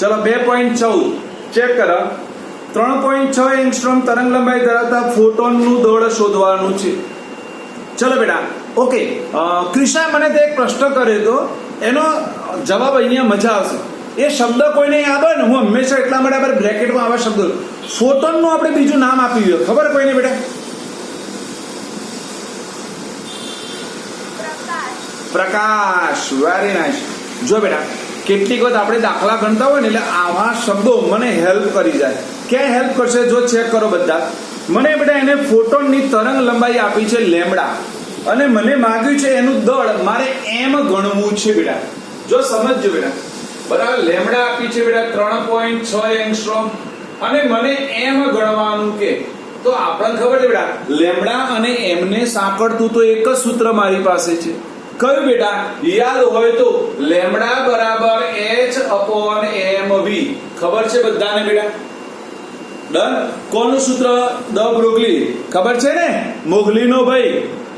चलो 2.14 चेक करो 3.6 एंगस्ट्रॉम तरंग लंबाई धरावता फोटोनનું દળ શોધવાનું છે. ચલો બેટા ઓકે ક્રિશા મને તો એક પ્રશ્ન કર્યો તો એનો જવાબ અહીંયા મજા આવશે. એ શબ્દ કોઈને યાદ હોય ને હું હંમેશા એટલા માટે આપણે બ્રેકેટમાં આવા શબ્દો ફોટોનનું આપણે બીજું નામ આપ્યું હોય ખબર કોઈને બેટા? પ્રકાશ. Very nice. જો બેટા કેટલીક વખત આપણે દાખલા ગણતા હોય ને એટલે આવા શબ્દો મને હેલ્પ કરી જાય. ક્યાં હેલ્પ કરશે જો ચેક કરો બધા. મને બેટા એને ફોટોનની તરંગ લંબાઈ આપી છે લેમ્બડા અને મને માંગ્યું છે એનું દળ મારે એમ ગણવું છે બેટા. જો સમજજો બેટા બરાબર લેમ્બડા આપી છે બેટા 3.6 એંગસ્ટ્રોમ અને મને એમ ગણવાનું કે તો આપણને ખબર છે બેટા લેમ્બડા અને એમ ને સાંકળતું તો એક જ સૂત્ર મારી પાસે છે. કયું બેટા? યાદ હોય તો લેમ્બડા બરાબર h/mv. ખબર છે બધાને બેટા? ડન. કોનું સૂત્ર? દ બ્રોગલી. ખબર છે ને? મોગલીનો ભાઈ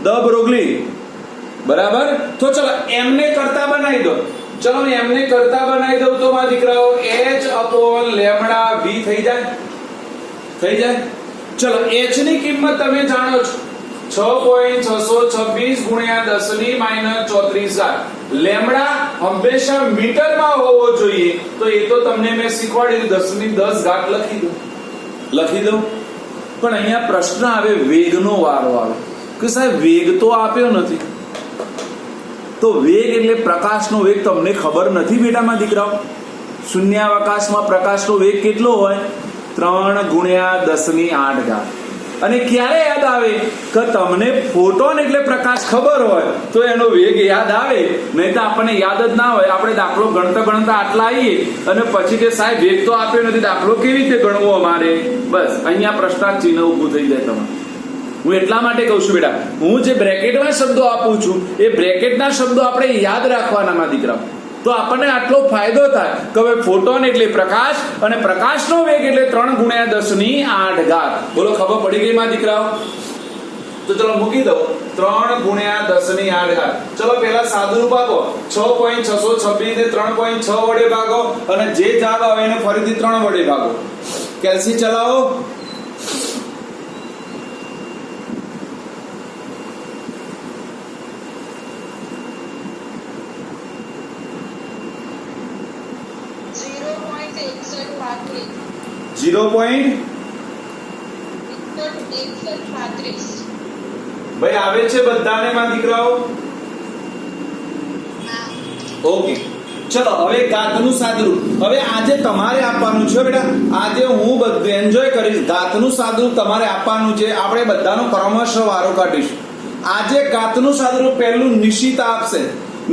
દ બ્રોગલી. બરાબર. તો ચલો એમને કરતા બનાવી દો. ચલો એમને કરતા બનાવી દઉં તો મારા દીકરાઓ h/λv થઈ જાય. થઈ જાય. ચલો h ની કિંમત તમે જાણો છો 6.626 ગુણ્યા 10⁻34. લેમ્બડા હંમેશા મીટરમાં હોવો જોઈએ તો એ તો તમને મેં શીખવાડ્યું 10⁻10 લખી દઉં. પણ અહીંયા પ્રશ્ન આવે વેગનો વારો આવે કે સાહેબ વેગ તો આપ્યો નથી. તો વેગ એટલે પ્રકાશનો વેગ તમને ખબર નથી બેટામાં દીકરાઓ? શૂન્યાવકાશમાં પ્રકાશનો વેગ કેટલો હોય? 3 ગુણ્યા 10⁸. અને ક્યારે યાદ આવે કે તમને ફોટોન એટલે પ્રકાશ ખબર હોય તો એનો વેગ યાદ આવે, નહીં તો આપણને યાદ જ ના હોય. આપણે દાખલો ગણતા આટલા આવીએ અને પછી કે સાહેબ વેગ તો આપ્યો નથી, દાખલો કેવી રીતે ગણવો અમારે? બસ અહીંયા પ્રશ્નાર્થ ચિહ્ન ઊભું થઈ જાય તમારે. હું એટલા માટે કહું છું બેટા હું જે બ્રેકેટમાં શબ્દો આપું છું એ બ્રેકેટના શબ્દો આપણે યાદ રાખવાના દીકરા. તો આપણને આટલો ફાયદો થાય કે હવે ફોટોન એટલે પ્રકાશ અને પ્રકાશનો વેગ એટલે 3 ગુણ્યા 10⁸. બોલો ખબર પડી ગઈ માં દીકરાઓ? તો ચલો મૂકી દો 3 ગુણ્યા 10⁸. ચલો પહેલા સાદુરૂપ આપો 6.626 ને 3.6 વડે ભાગો અને જે જવાબ આવે એને ફરીથી 3 વડે ભાગો. કેલ્સી ચલાવો. ભાઈ આવે છે બધાને માં દીકરાઓ? ઓકે ચલો હવે ઘાતનું સાદુરૂપ. હવે આજે તમારે આપવાનું છે બેટા. આજે હું બધું એન્જોય કરીશ. ઘાતનું સાદુરૂપ તમારે આપવાનું છે. આપણે બધાનો ક્રમશઃ વારો કાઢીશું. આજે ઘાતનું સાદુરૂપ પહેલું નિશિતા આપશે.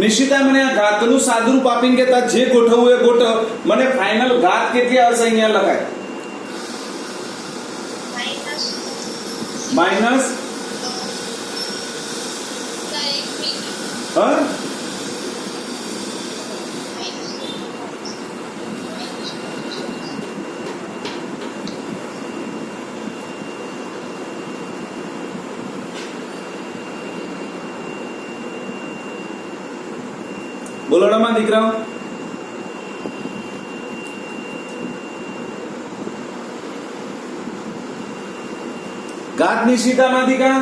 નિશિતા મને આ ઘાતનું સાદુરૂપ આપીને કે જે ગોઠવવું એ ગોઠવ. મને ફાઇનલ ઘાત કેટલી આવશે અહીંયા લખાય? માઇનસ હા બોલો રમા દીકરાઓ. ઘાત નિશિતામાં દીકરા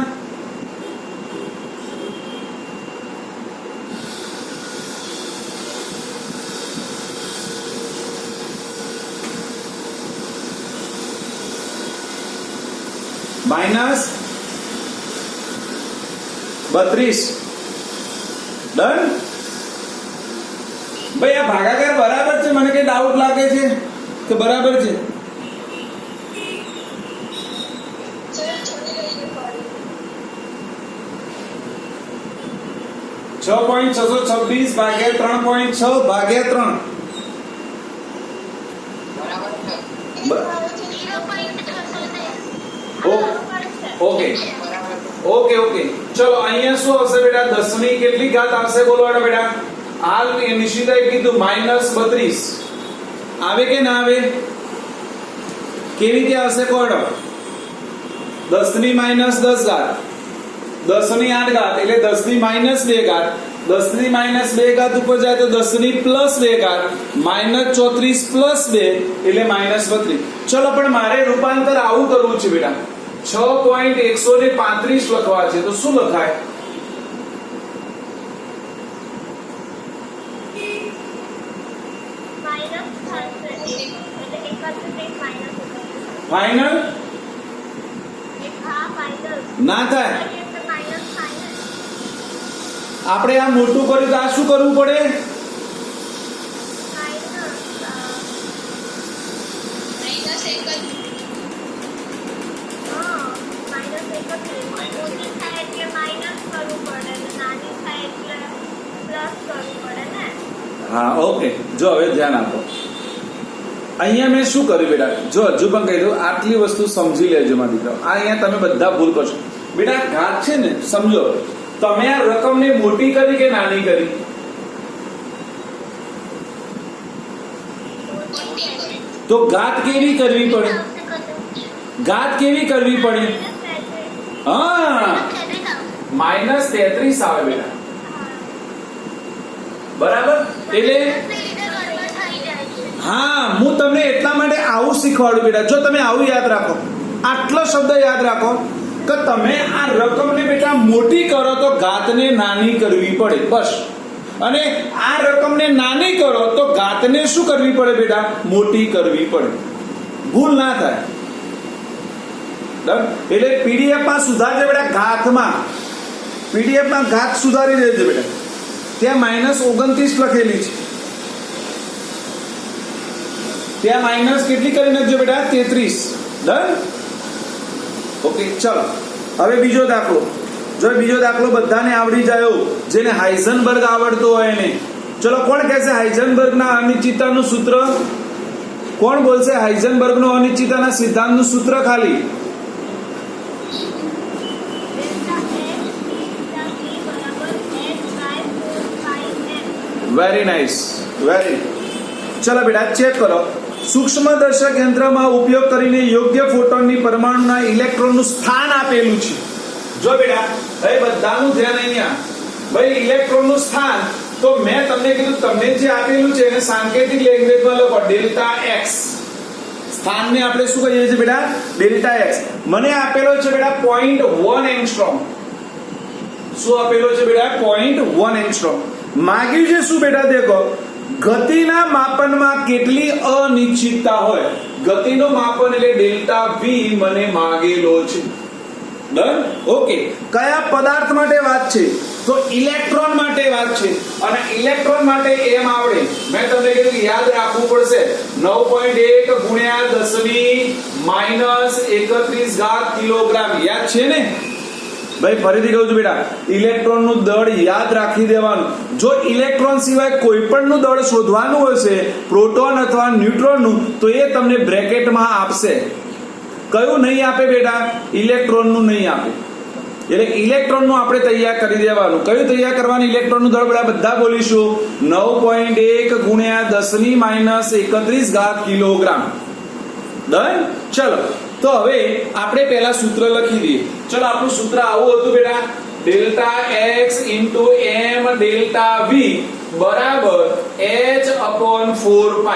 -32. ડન. ભાઈ આ ભાગાકાર બરાબર છે? મને કઈ ડાઉટ લાગે છે કે બરાબર છે? .626 ભાગ્યા 3.6 ભાગ્યા 3. ઓકે ચલો અહીંયા શું આવશે બેટા? 10 ની કેટલી ઘાત આવશે બોલો બેટા? હાલ નિશિતાએ કીધું -32 આવે કે ના આવે? કેવી રીતે આવશે કોડ? 10 ની -10 ઘાત 10 ની 8 ઘાત એટલે 10 ની -2 ઘાત 10 ની માઇનસ 2 ઘાત ઉપર જાય તો 10 ની પ્લસ 2 ઘાત માઇનસ 34 પ્લસ 2 એટલે માઇનસ 32. ચલો પણ મારે રૂપાંતર આવું કરવું છે બેટા, 6.135 લખવા છે તો શું લખાય? ફાઇનલ ના થાય. આપણે આ મોટું કર્યું તો આ શું કરવું પડે? હા ઓકે. જો હવે ધ્યાન આપો, અહીંયા મેં શું કર્યું બેટા, જો હજુ પણ કહી દઉં, આટલી વસ્તુ સમજી લેજો મારા દીકરાઓ. આ અહીંયા તમે બધા ભૂલ કરશો બેટા. ઘાત છે ને, સમજો, તમે આ રકમને મોટી કરી કે નાની કરી? તો ઘાત કેવી કરવી પડે? ઘાત કેવી કરવી પડે? હા, માઇનસ 33 આવે બેટા, બરાબર. એટલે હા, હું તમને એટલા માટે આવું શીખવાડું બેટા. જો તમે આવું યાદ રાખો, આટલો શબ્દ યાદ રાખો કે તમે આ રકમને બેટા મોટી કરો તો ઘાતને નાની કરવી પડે, બસ. અને આ રકમને નાની કરો તો ઘાતને શું કરવી પડે બેટા? મોટી કરવી પડે. ભૂલ ના થાય. એટલે પીડીએફ માં સુધારજે બેટા. ઘાતમાં પીડીએફ માં ઘાત સુધારી દેજે બેટા. ત્યાં માઇનસ 29 લખેલી છે, ત્યાં માઇનસ કેટલી કરી નાખજો બેટા? 33. ડન? ઓકે. ચલો હવે બીજો દાખલો. જો બીજો દાખલો બધાને આવડી જાય, જેને હાઇઝનબર્ગ આવડતો હોય એને. ચલો, કોણ કહેશે હાઇઝનબર્ગના અનિશ્ચિતતાનું સૂત્ર? કોણ બોલશે હાઇઝનબર્ગનો અનિશ્ચિતતાના સિદ્ધાંતનું સૂત્ર? ખાલી વેરી નાઇસ, વેરી. ચલો બેટા, ચેક કરો. સૂક્ષ્મદર્શક યંત્રમાં ઉપયોગ કરીને યોગ્ય ફોટોનની પરમાણુના ઇલેક્ટ્રોનનું સ્થાન આપેલું છે. જો બેટા, હવે બધાનું ધ્યાન અહીંયા. ભાઈ, ઇલેક્ટ્રોનનું સ્થાન તો મેં તમને કીધું, તમને જે આપેલું છે એને સાંકેતિક લેંગ્વેજમાં લખો ડેલ્ટા એક્સ. સ્થાનને આપણે શું કહીએ છીએ બેટા? Delta x. મને આપેલો છે બેટા 0.1 એંગસ્ટ્રોમ. શું આપેલો છે બેટા? 0.1 એંગસ્ટ્રોમ. માગ્યું છે શું બેટા? દેખો, ગતિના માપનમાં કેટલી અનિશ્ચિતતા હોય. ગતિનું માપન એટલે ડેલ્ટા વી મને માગેલો છે. ડન? ઓકે. કયા પદાર્થ માટે વાત છે? તો ઇલેક્ટ્રોન માટે વાત છે. અને ઇલેક્ટ્રોન માટે એમ આવડે, મેં તમને કીધું યાદ રાખવું પડશે. 9.1 ગુણ્યા 10 ની માઇનસ 31 ઘાત કિલોગ્રામ. યાદ છે ને ભાઈ? ફરીથી કહું છું બેટા, ઇલેક્ટ્રોન નું દળ યાદ રાખી દેવાનું. જો ઇલેક્ટ્રોન સિવાય કોઈ પણ નું દળ શોધવાનું હશે, પ્રોટોન અથવા ન્યુટ્રોન નું, તો એ તમને બ્રેકેટમાં આપશે. કયું નહીં આપે બેટા? ઇલેક્ટ્રોન નું નહીં આપે. એટલે ઇલેક્ટ્રોન નું આપણે તૈયાર કરી દેવાનું. કયું તૈયાર કરવાનું? ઇલેક્ટ્રોન નું દળ બેટા બધા બોલીશું. 9.1 ગુણ્યા 10 ની માઇનસ 31 ઘાત કિલોગ્રામ. ડન? ચલો, તો હવે આપણે પહેલા સૂત્ર લખી દઈએ. ચલો, આપણું સૂત્ર આવું હતું બેટા, delta x into m delta v બરાબર h/4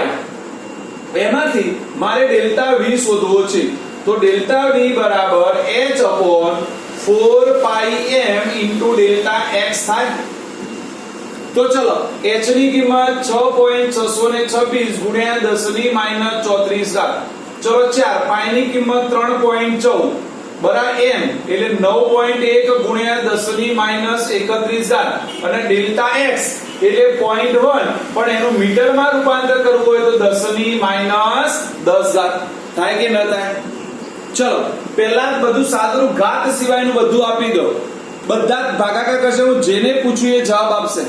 એમાંથી મારે ડેલ્ટા વી શોધવો છે. તો ડેલ્ટા વી બરાબર h/4 એમ ઇન્ટુ ડેલ્ટા એક્સ થાય. તો ચલો, h ની કિંમત 6.626 ગુણ્યા 10 ની માઇનસ 34 ઘાત. ચલો 4. પાઈ ની કિંમત 3.14 બરાબર એમ એટલે 9.1 ગુણ્યા 10 ની માઇનસ 31 ઘાત. અને ડેલ્ટા એક્સ એટલે 0.1, પણ એનું મીટરમાં રૂપાંતર કરવું હોય તો 10 ની માઇનસ 10 ઘાત. થાય કે ન થાય? ચલો, પહેલા બધું સાદું ઘાત સિવાયનું બધું આપી દો. બધા જ ભાગાકાર કરશે. હું જેને પૂછું એ જવાબ આપશે.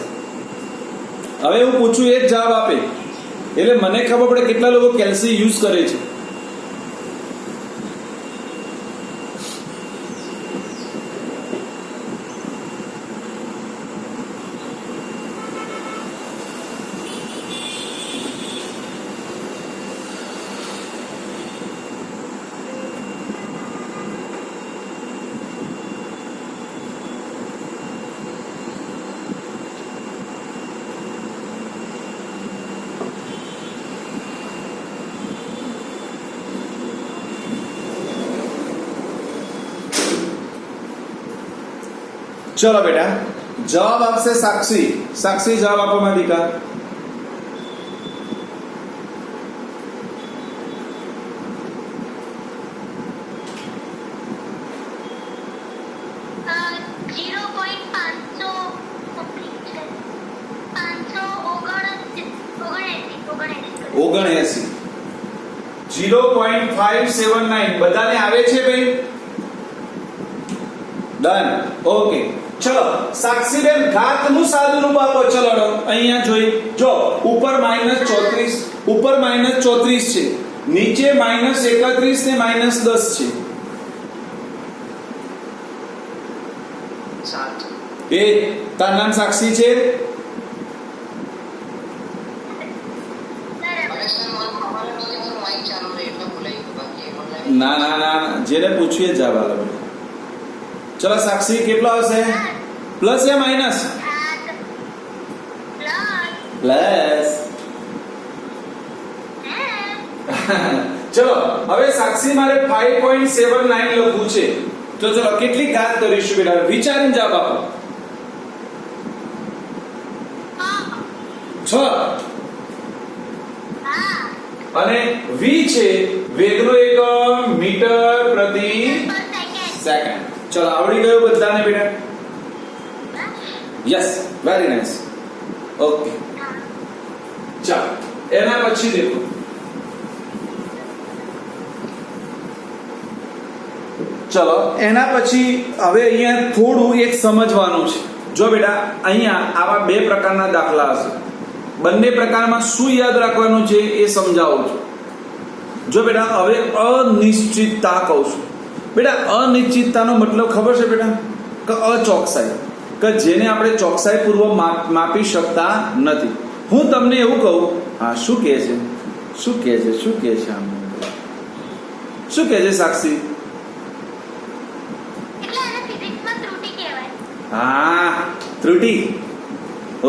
હવે હું પૂછું એ જ જવાબ આપે, એટલે મને ખબર પડે કેટલા લોકો કેલ્સી યુઝ કરે છે. ચલો બેટા જવાબ આપશે સાક્ષી. સાક્ષી જવાબ આપો માલિકા. ઓગણએસી. 0.579 બધાને આવે છે ભાઈ? ડન. ઓકે ચલો સાક્ષીબેન ઘાતનું સાદું રૂપ આપો. ચલો અહીંયા જોઈ જો ઉપર -34, ઉપર -34 છે, નીચે -31 ને -10 છે. 7 એ તારું નામ સાક્ષી છે? ના ના ના જેને પૂછીએ જવાબ આલો. ચલો સાક્ષી કેટલો આવશે? પ્લસ या માઈનસ? પ્લસ. ચલો હવે સાક્ષી મારે 5.79 લખવું છે. તો ચલો કેટલી ઘાત કરીશું બેટા? વિચારીને જવાબ આપો. 6. અને v છે વેગનો એકમ મીટર પ્રતિ સેકન્ડ. ચલો આવડી ગયું બધાને બેટા? Yes very nice. ઓકે ચાલો એના પછી દેખો ચલો એના પછી હવે અહીંયા થોડું એક સમજવાનું છે. જો બેટા અહીંયા આવા બે પ્રકારના દાખલા હશે. બંને પ્રકારમાં શું યાદ રાખવાનું છે એ સમજાવું છું. જો બેટા હવે અનિશ્ચિતતા કહું છું. બેટા અનિશ્ચિતતાનો મતલબ ખબર છે બેટા? કે અચોકસાઈ, કે જેને આપણે ચોકસાઈ પૂર્વક માપી શકતા નથી. હું તમને એવું કહું, હા શું કહે છે, શું કહે છે, શું કહે છે, આમ શું કહે છે સાક્ષી? હા ત્રુટિ.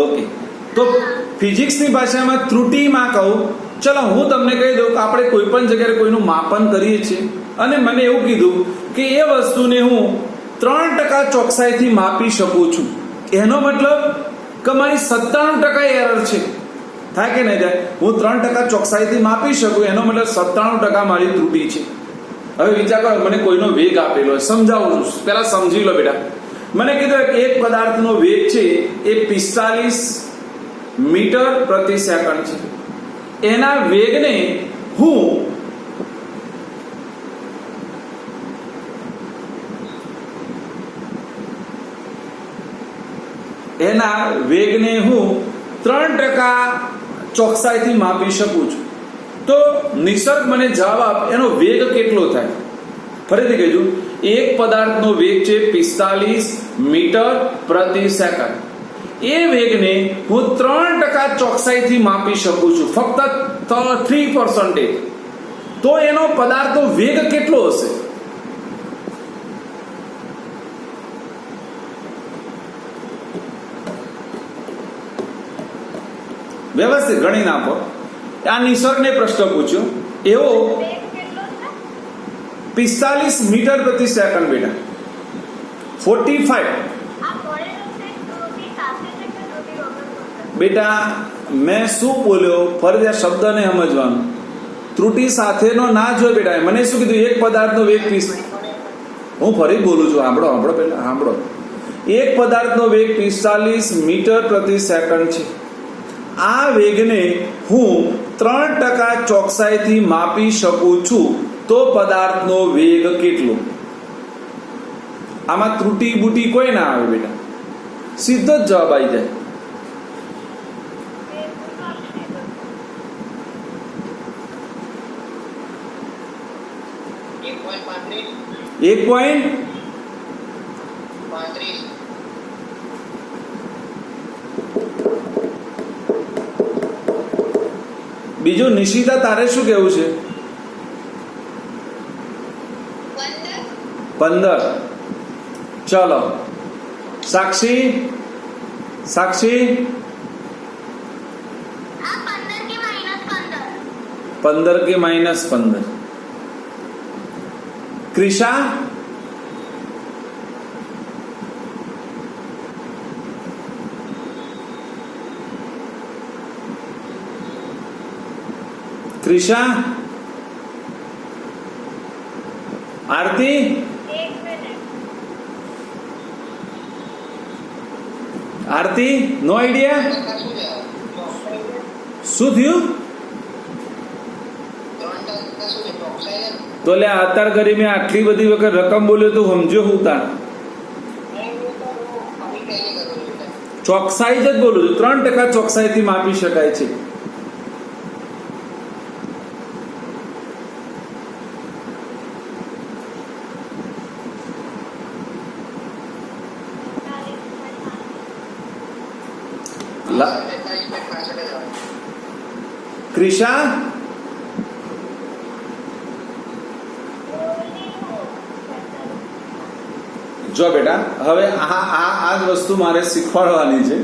ઓકે તો ફિઝિક્સની ભાષામાં ત્રુટિમાં કહું. ચલો હું તમને કહી દઉં કે આપણે કોઈ પણ જગ્યાએ કોઈનું માપન કરીએ છીએ અને મને એવું કીધું કે એ વસ્તુને હું 3% ચોકસાઈથી માપી શકું છું. એનો મતલબ કે મારી 97% એરર છે. થાય કે નહીં થાય? હું 3% ચોકસાઈથી માપી શકું એનો મતલબ 97% મારી ત્રુટિ છે. હવે વિચાર કરો મને કોઈનો વેગ આપેલો હોય, સમજાવું છું, પહેલા સમજી લો બેટા. મને કીધું કે એક પદાર્થનો વેગ છે એ 45 મીટર પ્રતિ સેકન્ડ છે. એના વેગને હું એના વેગને હું 3% ચોકસાઈથી માપી શકું છું. તો નિસર્ગ મને જવાબ આપ એનો વેગ કેટલો થાય? ફરીથી કહેજો, એક પદાર્થનો વેગ છે 45 મીટર પ્રતિ સેકન્ડ. એ વેગને હું 3% ચોકસાઈથી માપી શકું છું, ફક્ત 3%. તો એનો પદાર્થનો વેગ કેટલો હશે? વ્યવસ્થિત ગણી નાખો. આ નિસર્ગને પ્રશ્ન પૂછ્યો એવો 45 મીટર પ્રતિ સેકન્ડ બેટા. 45 બેટા મેં શું બોલ્યો? ફરી આ શબ્દને સમજવાનું. ત્રુટિ સાથેનો ના જોઈ બેટા. મને શું કીધું? એક પદાર્થનો વેગ 45. હું ફરી બોલું છું, સાંભળો પેલા સાંભળો. એક પદાર્થનો વેગ 45 મીટર પ્રતિ સેકન્ડ છે. આ વેગને હું 3% ચોકસાઈથી માપી શકું છું. તો પદાર્થનો વેગ કેટલો? આમાં ત્રુટિ બુટી કોઈ ના આવે બેટા, સીધો જ જવાબ આવી જાય. એક પોઈન્ટ બીજું નિશિતા તારે શું કેવું છે? 15. ચલો સાક્ષી, સાક્ષી 15 કે -15. ક્રિશા ક્રિશા, આરતી, આરતી, નો આઈડિયા. શું થયું? તો લે અત્યાર કરી મેં આટલી બધી વખત રકમ બોલ્યો તો સમજો હું તાર ચોકસાઈ જ બોલું છું. 3% ચોકસાઈથી માપી શકાય છે. ક્રિશા, જો બેટા હવે આ જ વસ્તુ મારે શીખવાડવાની છે.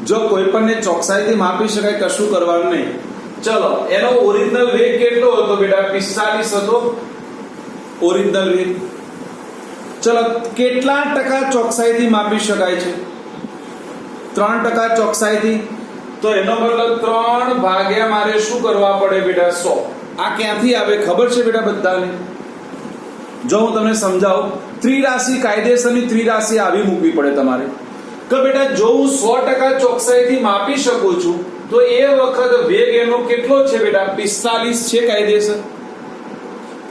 જો કોઈ પણને ચોકસાઈથી માપી શકાય કશું કરવાનું નહીં. ચલો એનો ઓરિજિનલ વેગ કેટલો હતો બેટા? 45 હતો ઓરિજિનલ વેગ. ચલો કેટલા ટકા ચોકસાઈથી માપી શકાય છે? 3% ચોકસાઈથી. તો એનો મતલબ 3 ભાગ્યા મારે શું કરવા પડે બેટા? 100. આ ક્યાંથી આવે ખબર છે બેટા બધાને? જો હું તમને સમજાવું, ત્રિરાશિ કાયદેસરની ત્રિરાશિ આવી મૂકવી પડે તમારે કે બેટા જો હું 100% ચોકસાઈથી માપી શકું છું તો એ વખત વેગ એનો કેટલો છે બેટા? 45 છે કાયદેસર.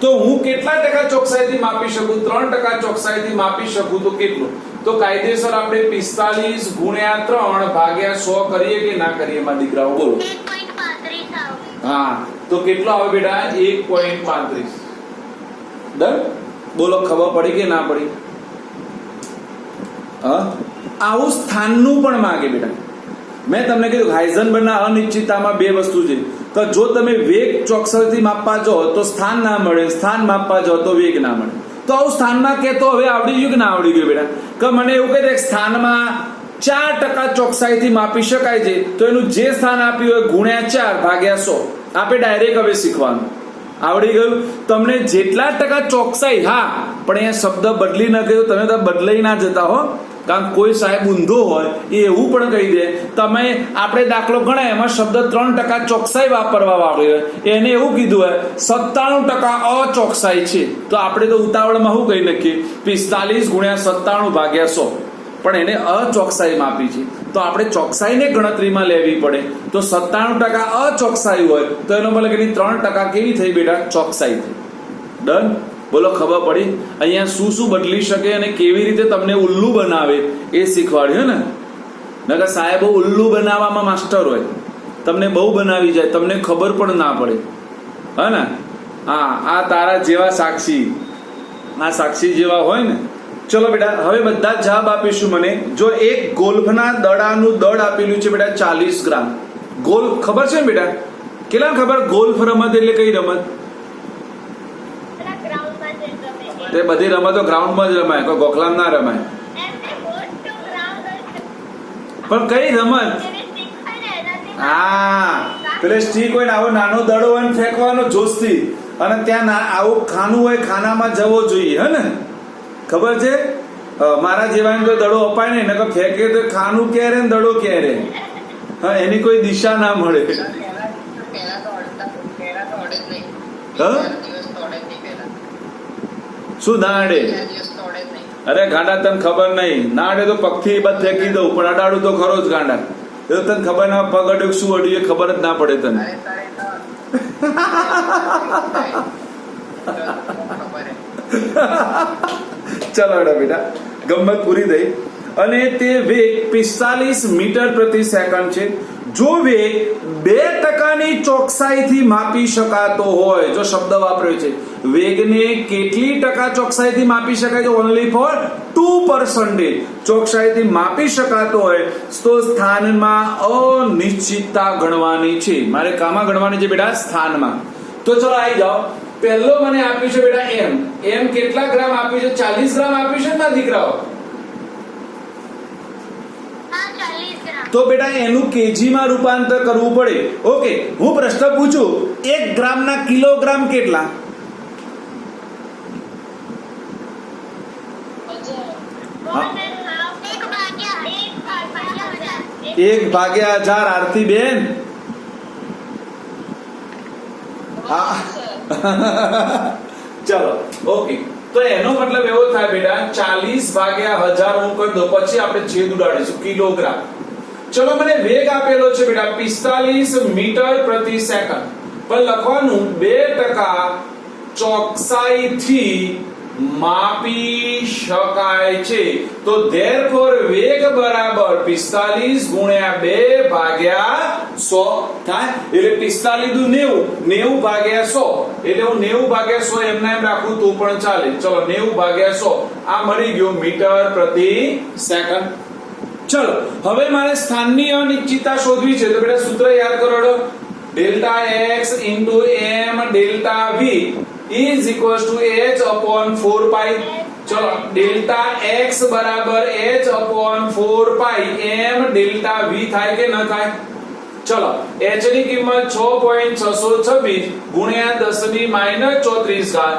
તો હું કેટલા ટકા ચોકસાઈથી માપી શકું? 3% ચોકસાઈથી માપી શકું તો કેટલું? તો કાયદેસર આપણે 45 ગુણ્યા 3 ભાગ્યા 100 કરીએ કે ના કરીએ માં દીકરાઓ? બોલો. 1.35 આવે. હા, તો કેટલો આવે બેટા? 1.35. ડન? બોલો ખબર પડી કે ના પડી? આવું સ્થાનનું પણ માગે બેટા. મેં તમને કીધું હાઇઝનબર્ગના અનિશ્ચિતતામાં 2 વસ્તુ છે કે જો તમે વેગ ચોકસાઈથી માપવા જાઓ તો સ્થાન ના મળે, સ્થાન માપવા જાઓ તો વેગ ના મળે. તો આવું સ્થાનમાં કે તો હવે આવડી ગયું કે ના આવડી ગયું બેટા? કે મને એવું કહી દે સ્થાનમાં 4% ચોકસાઈથી માપી શકાય છે તો એનું જે સ્થાન આપ્યું હોય ગુણ્યા 4 ભાગ્યા 100. આપણે ડાયરેક્ટ હવે શીખવાનું. આવડી ગયું તમને જેટલા ટકા ચોકસાઈ. હા, પણ અહીંયા શબ્દ બદલી ન ગયો, તમે તો બદલાઈ ના જતા હો. કારણ કોઈ સાહેબ ઊંધો હોય એ એવું પણ કહી દે તમે આપણે દાખલો ગણાય એમાં શબ્દ 3% ચોકસાઈ વાપરવા વાળ્યો હોય એને એવું કીધું હોય 97% અચોકસાઈ છે તો આપણે તો ઉતાવળમાં શું કહી નાખીએ 45 ગુણ્યા 97 ભાગ્યા 100. પણ એને અચોકસાઈ માપી છે તો આપણે ચોકસાઈને ગણતરીમાં લેવી પડે. તો 97% અચોકસાઈ હોય તો એનો મતલબ કે 3% કેવી થઈ બેટા? ચોકસાઈ થઈ. ડન? બોલો ખબર પડી? અહીંયા શું શું બદલી શકે અને કેવી રીતે તમને ઉલ્લુ બનાવે એ શીખવાડ્યું ને. નકર સાહેબો ઉલ્લુ બનાવવામાં માસ્ટર હોય, તમને બહુ બનાવી જાય, તમને ખબર પણ ના પડે. હે ને? હા, આ તારા જેવા સાક્ષી, આ સાક્ષી જેવા હોય ને. ચલો બેટા હવે બધા જવાબ આપીશું મને. જો એક ગોલ્ફના દડાનું દળ આપેલું છે બેટા 40 ગ્રામ. ગોલ્ફ ખબર છે ને બેટા? કેટલા ખબર? ગોલ્ફ રમત એટલે કઈ રમત? તે બધી રમતો ગ્રાઉન્ડમાં જ રમાય, કોઈ ગોખલામાં ના રમાય. પણ કઈ રમત? હા, પેલે સ્ટીક હોય ને આવો નાનો દડો હોય ને ફેંકવાનો જોશથી અને ત્યાં આવું ખાનું હોય ખાનામાં જવો જોઈએ. હે ને? ખબર છે? મારા જેવાને કોઈ દડો અપાય ને નકર ફેંકે તો ખાનું ક્યારે ને દડો ક્યારે. હા, એની કોઈ દિશા ના મળે. શું ના અડે? અરે ગાંડા તને ખબર નહીં. ના અડે તો પગથી બધ ફેંકી દઉં પણ અડાડું તો ખરો જ ગાંડા. એ તો તને ખબર ના પગ અડ્યું શું અડ્યું એ ખબર જ ના પડે તને. ચલો બેટા ગમત પૂરી થઈ. અને તે વેગ 45 મીટર પ્રતિ સેકન્ડ છે. જો વેગ 2%ની ચોકસાઈથી માપી શકાતો હોય, જો શબ્દ વાપર્યો છે વેગને કેટલી ટકા ચોકસાઈથી માપી શકાય છે? ઓનલી ફોર 2% ચોકસાઈથી માપી શકાતો હોય તો સ્થાનમાં અનિશ્ચિતતા ગણવાની છે. મારે કામાં ગણવાની છે બેટા? સ્થાનમાં. તો ચલો આવી જાઓ. પહેલો મને આપ્યું છે બેટા એમ. એમ કેટલા ગ્રામ આપ્યું છે? 40 ગ્રામ આપ્યું છે ના દીકરાઓ? તો બેટા એનું કેજીમાં રૂપાંતર કરવું પડે. ઓકે, હું પ્રશ્ન પૂછું 1 ગ્રામના કિલોગ્રામ કેટલા? 1/1000. આરતી બેન ચલો ઓકે, તો એનો મતલબ એવો થાય બેટા 40 ભાગ્યા 1000 હું કરી દઉં, પછી આપણે છેદ ઉડાડીશું કિલોગ્રામ. ચલો મને વેગ આપેલો છે બેટા 45 મીટર પ્રતિ સેકન્ડ, પણ લખવાનું 2% ચોકસાઈથી માપી શકાય છે. તો therefore વેગ બરાબર 45 ગુણ્યા 2 ભાગ્યા 100 થાય. એટલે 45 દુ 90, 90 ભાગ્યા 100, એટલે હું 90 ભાગ્યા 100 એમના એમ રાખું તો પણ ચાલે. ચલો 90 ભાગ્યા 100 આ મળી ગયો મીટર પ્રતિ સેકન્ડ. ચલો હવે મારે સ્થાનની અનિશ્ચિતતા શોધવી છે, તો બેટા સૂત્ર યાદ કરો. Delta x into m delta v is equals to h upon 4 pi. ચલો ડેલ્ટા x બરાબર h upon 4 pi m delta v થાય કે ન થાય? ચલો h ની કિંમત 6.626 ગુણ્યા 10 ની -34 ઘાત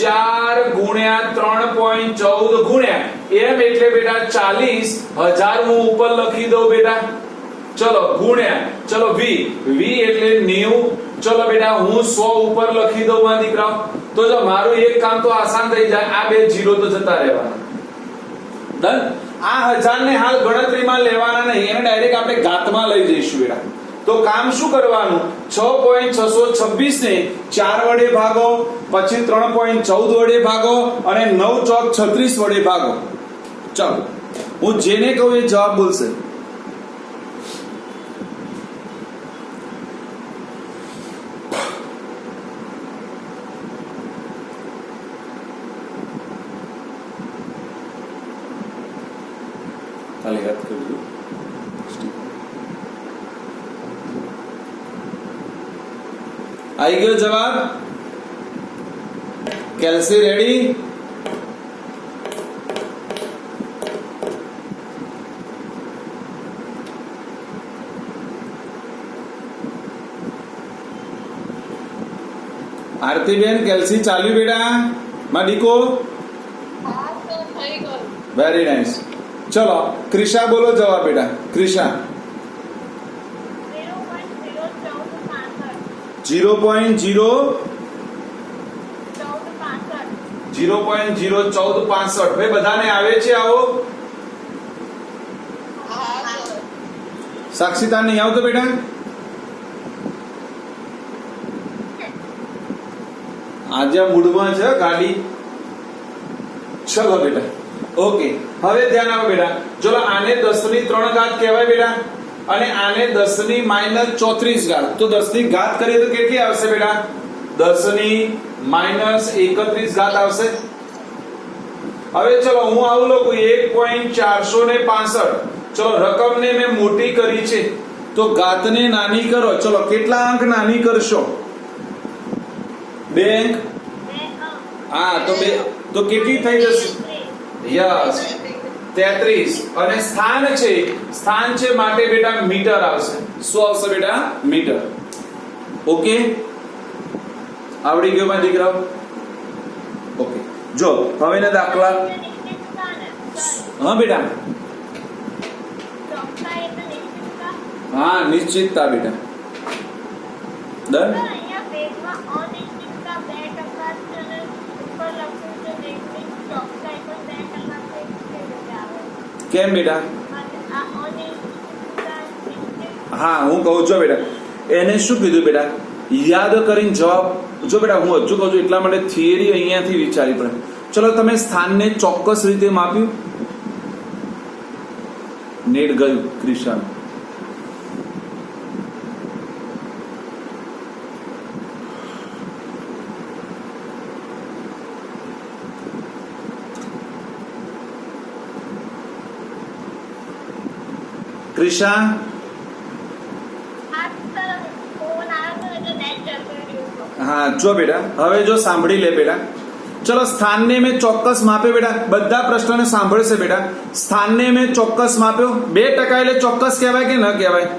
4 ગુણ્યા 3.14 ગુણ્યા m એટલે બેટા 40,000 હું ઉપર લખી દઉં બેટા. ચલો ગુણ્યા, ચલો v એટલે 90. ચલો બેટા હું 100 ઉપર લખી દઉં માં દીકરાઓ. તો જો મારું એક કામ તો આસાન થઈ જાય, આ બે 0 તો જતા રહેવાના. ડન. આ 1000 ને હાલ ગણતરીમાં લેવાના નહીં, એને ડાયરેક્ટ આપણે ઘાતમાં લઈ જઈશું બેટા. તો કામ શું કરવાનું, 6.626 ને 4 વડે ભાગો, પછી 3.14 વડે ભાગો અને 9 ચોક 36 વડે ભાગો. ચલો હું જેને કહું એ જવાબ બોલશે. ખાલી યાદ કરી દો. આવી ગયો જવાબ? કેલ્સી રેડી? આરતીબેન કેલ્સી ચાલ્યું બેટા? માડીકો વેરી નાઇસ. ચલો ક્રિશા બોલો જવાબ બેટા. ક્રિશા 0.01465. ભાઈ બધાને આવે છે આવો? સાક્ષીતા નહીં આવતો બેટા? આજે મૂડમાં છે ગાડી. ચલો બેટા ઓકે, હવે ધ્યાન આપો બેટા. ચલો આને 10 ની 3 ઘાત કહેવાય બેટા, અને આને 10 ની -34 ઘાત. તો 10 ની ઘાત કરીએ તો કેટલી આવશે બેટા? 10 ની -31 ઘાત આવશે. હવે ચલો હું આવું લખું 1.465. ચલો રકમને મેં મોટી કરી છે તો ઘાતને નાની કરો. ચલો કેટલા અંક નાની કરશો? 2 અંક. હા તો કેટલી થઈ જશે? યસ 33. અને સ્થાન છે માટે બેટા મીટર આવશે. શું આવશે બેટા? મીટર. ઓકે, આવડી ગયો મારા દીકરાઓ? ઓકે, જો હવેના દાખલા. હા બેટા, હા નિશ્ચિતતા બેટા. ડન. કેમ બેટા? હા હું કહું છું બેટા, એને શું કીધું બેટા? યાદ કરીને જવાબ. જો બેટા હું હજુ કહું છું એટલા માટે થિયરી અહીંયાથી વિચારી પડે. ચલો તમે સ્થાનને ચોક્કસ રીતે માપ્યું? નેટ ગયું ક્રિશાન. ક્રિશા હા જો બેટા હવે જો સાંભળી લે બેટા. ચલો સ્થાનને મેં ચોક્કસ માપ્યો બેટા. બધા પ્રશ્નોને સાંભળશે બેટા. સ્થાનને મેં ચોક્કસ માપ્યો. 2% એટલે ચોક્કસ કહેવાય કે ન કહેવાય?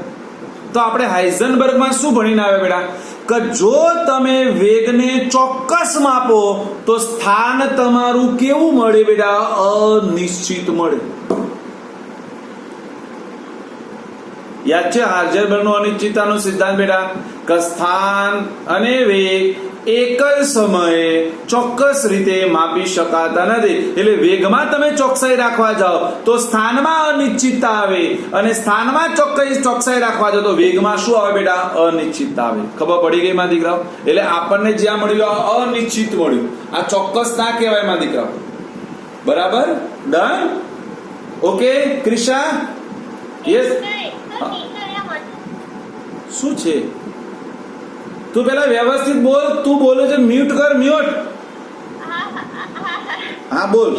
તો આપણે હાઇઝનબર્ગમાં શું ભણીને આવ્યા બેટા? કે જો તમે વેગને ચોક્કસ માપો તો સ્થાન તમારું કેવું મળે બેટા? અનિશ્ચિત મળે. યાદ છે હાર્જરબર્ગનો અનિશ્ચિતતાનો સિદ્ધાંત બેટા કે સ્થાન અને વેગ એક જ સમયે ચોક્કસ રીતે માપી શકાતા નથી. એટલે વેગમાં તમે ચોકસાઈ રાખવા જાઓ તો સ્થાનમાં અનિશ્ચિતતા આવે, અને સ્થાનમાં ચોકસાઈ રાખવા જાઓ તો વેગમાં શું આવે બેટા? અનિશ્ચિતતા આવે. ખબર પડી ગઈ માં દીકરાઓ? એટલે આપણને જ્યાં મળ્યું આ અનિશ્ચિત મળ્યું, આ ચોક્કસ ના કહેવાય માં દીકરાઓ. બરાબર? ડન? ઓકે ક્રિશા? યસ. શું છે? તું પેલા વ્યવસ્થિત બોલ. તું બોલે છે મ્યુટ કર. મ્યુટ. હા બોલ.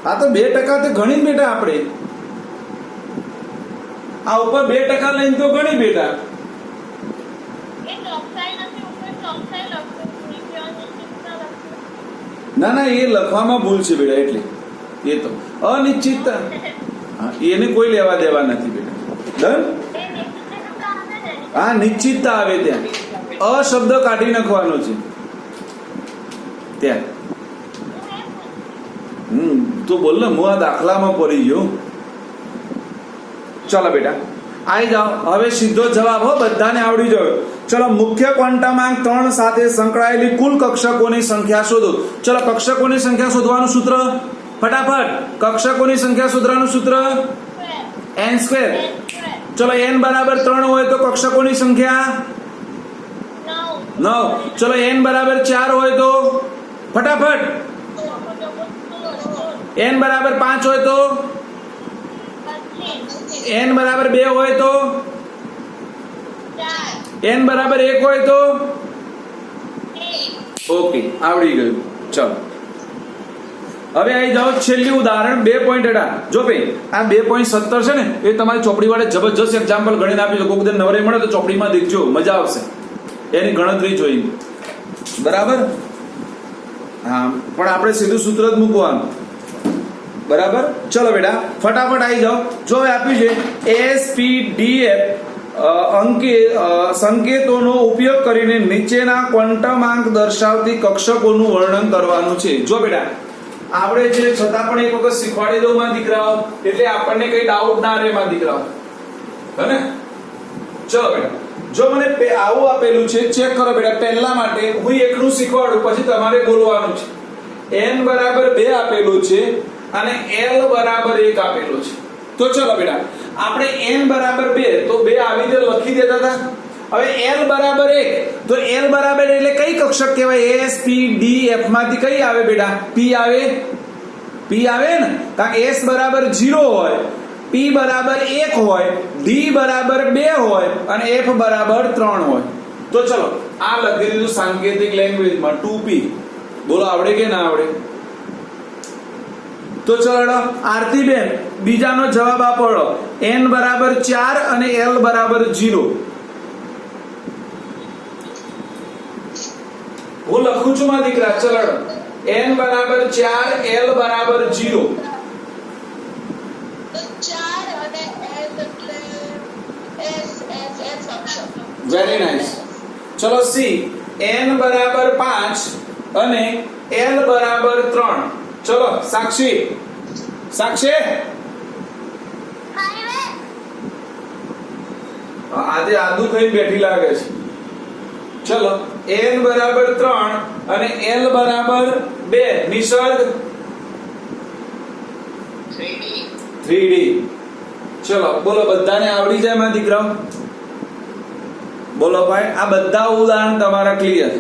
હા તો 2% તો ઘણી બેટા. આપણે આ ઉપર 2% લઈને તો ઘણી બેટા. ના ના, એ લખવામાં ભૂલ છે બેટા. એટલે એ તો અનિશ્ચિતતા, એને કોઈ લેવા દેવા નથી બેટા. ડન? હા, નિશ્ચિતતા આવે ત્યાં અશબ્દ કાઢી નાખવાનો છે ત્યાં. તું બોલ ને, હું આ દાખલામાં પડી ગયો. ચલો બેટા આવી જાઓ. હવે સીધો જવાબ હો, બધાને આવડી ગયો. ચલો, મુખ્ય ક્વોન્ટમાંક 3 સાથે સંકળાયેલી કુલ કક્ષકોની સંખ્યા શોધો. ચલો, કક્ષકોની સંખ્યા શોધવાનું સૂત્ર ફટાફટ. કક્ષકોની સંખ્યા શોધવાનું સૂત્ર n². ચલો, n બરાબર 3 હોય તો કક્ષકોની સંખ્યા 9. ચલો, n બરાબર 4 હોય તો ફટાફટ. n બરાબર 5 હોય તો, n બરાબર 2 હોય તો, n બરાબર 1 હોય તો. ઓકે, આવડી ગયું. ચલો, હવે આવી જાઓ છેલ્લી ઉદાહરણ 2.18. જો ભાઈ આ 2.17 છે ને, એ તમારી ચોપડી વાળે જબરજસ્ત એક્ઝામ્પલ ગણીને આપી દો. કોઈક દિન નવરે મળે તો ચોપડીમાં દેખજો, મજા આવશે એની ગણતરી જોઈ. બરાબર? હા, પણ આપણે સીધું સૂત્ર જ મૂકવાનું. બરાબર? ચલો બેટા ફટાફટ આવી જાઓ. જો આપ્યું છે SPDF સંકેતોનો ઉપયોગ કરીને નીચેના ક્વોન્ટમાંક દર્શાવતી કક્ષકોનું વર્ણન કરવાનું છે. જો બેટા આપણે છે છતાં પણ એક વખત શીખવાડી દઉં માં દીકરાઓ, એટલે આપણને કઈ ડાઉટ ના રહે માં દીકરાઓ. હે ને? ચલો બેટા, જો મને આવું આપેલું છે, ચેક કરો બેટા. પહેલા માટે હું એકનું શીખવાડું, પછી તમારે બોલવાનું છે. n બરાબર 2 આપેલું છે અને l બરાબર 1 આપેલું છે. તો ચલો બેટા, આપણે n બરાબર 2 તો 2 આવી રીતે લખી દેતા હતા. હવે l બરાબર 1 તો l બરાબર એટલે કઈ કક્ષક કહેવાય? SPDF માંથી કઈ આવે બેટા? p આવે. p આવે ને? કારણ કે s બરાબર 0 હોય, p બરાબર 1 હોય, d બરાબર 2 હોય અને f બરાબર 3 હોય. તો ચલો આ લખી દીધું સાંકેતિક લેંગ્વેજમાં 2p. બોલો આવડે કે ના આવડે? તો ચલો આરતી બેન બીજાનો જવાબ આપો. n બરાબર 4 અને l બરાબર 0. હું લખું છું માં દીકરા. ચલો n બરાબર 4, l બરાબર 0. Very nice. ચલો સી n બરાબર 5 અને l બરાબર 3. ચલો સાક્ષી. સાક્ષી આજે આદુ ખાઈ બેઠી લાગે છે. ચલો n બરાબર 3 અને l બરાબર 2. નિસર્ગ 3D. ચલો બોલો, બધાને આવડી જાય માં દીકરાઓ? બોલો ભાઈ, આ બધા ઉદાહરણ તમારા ક્લિયર?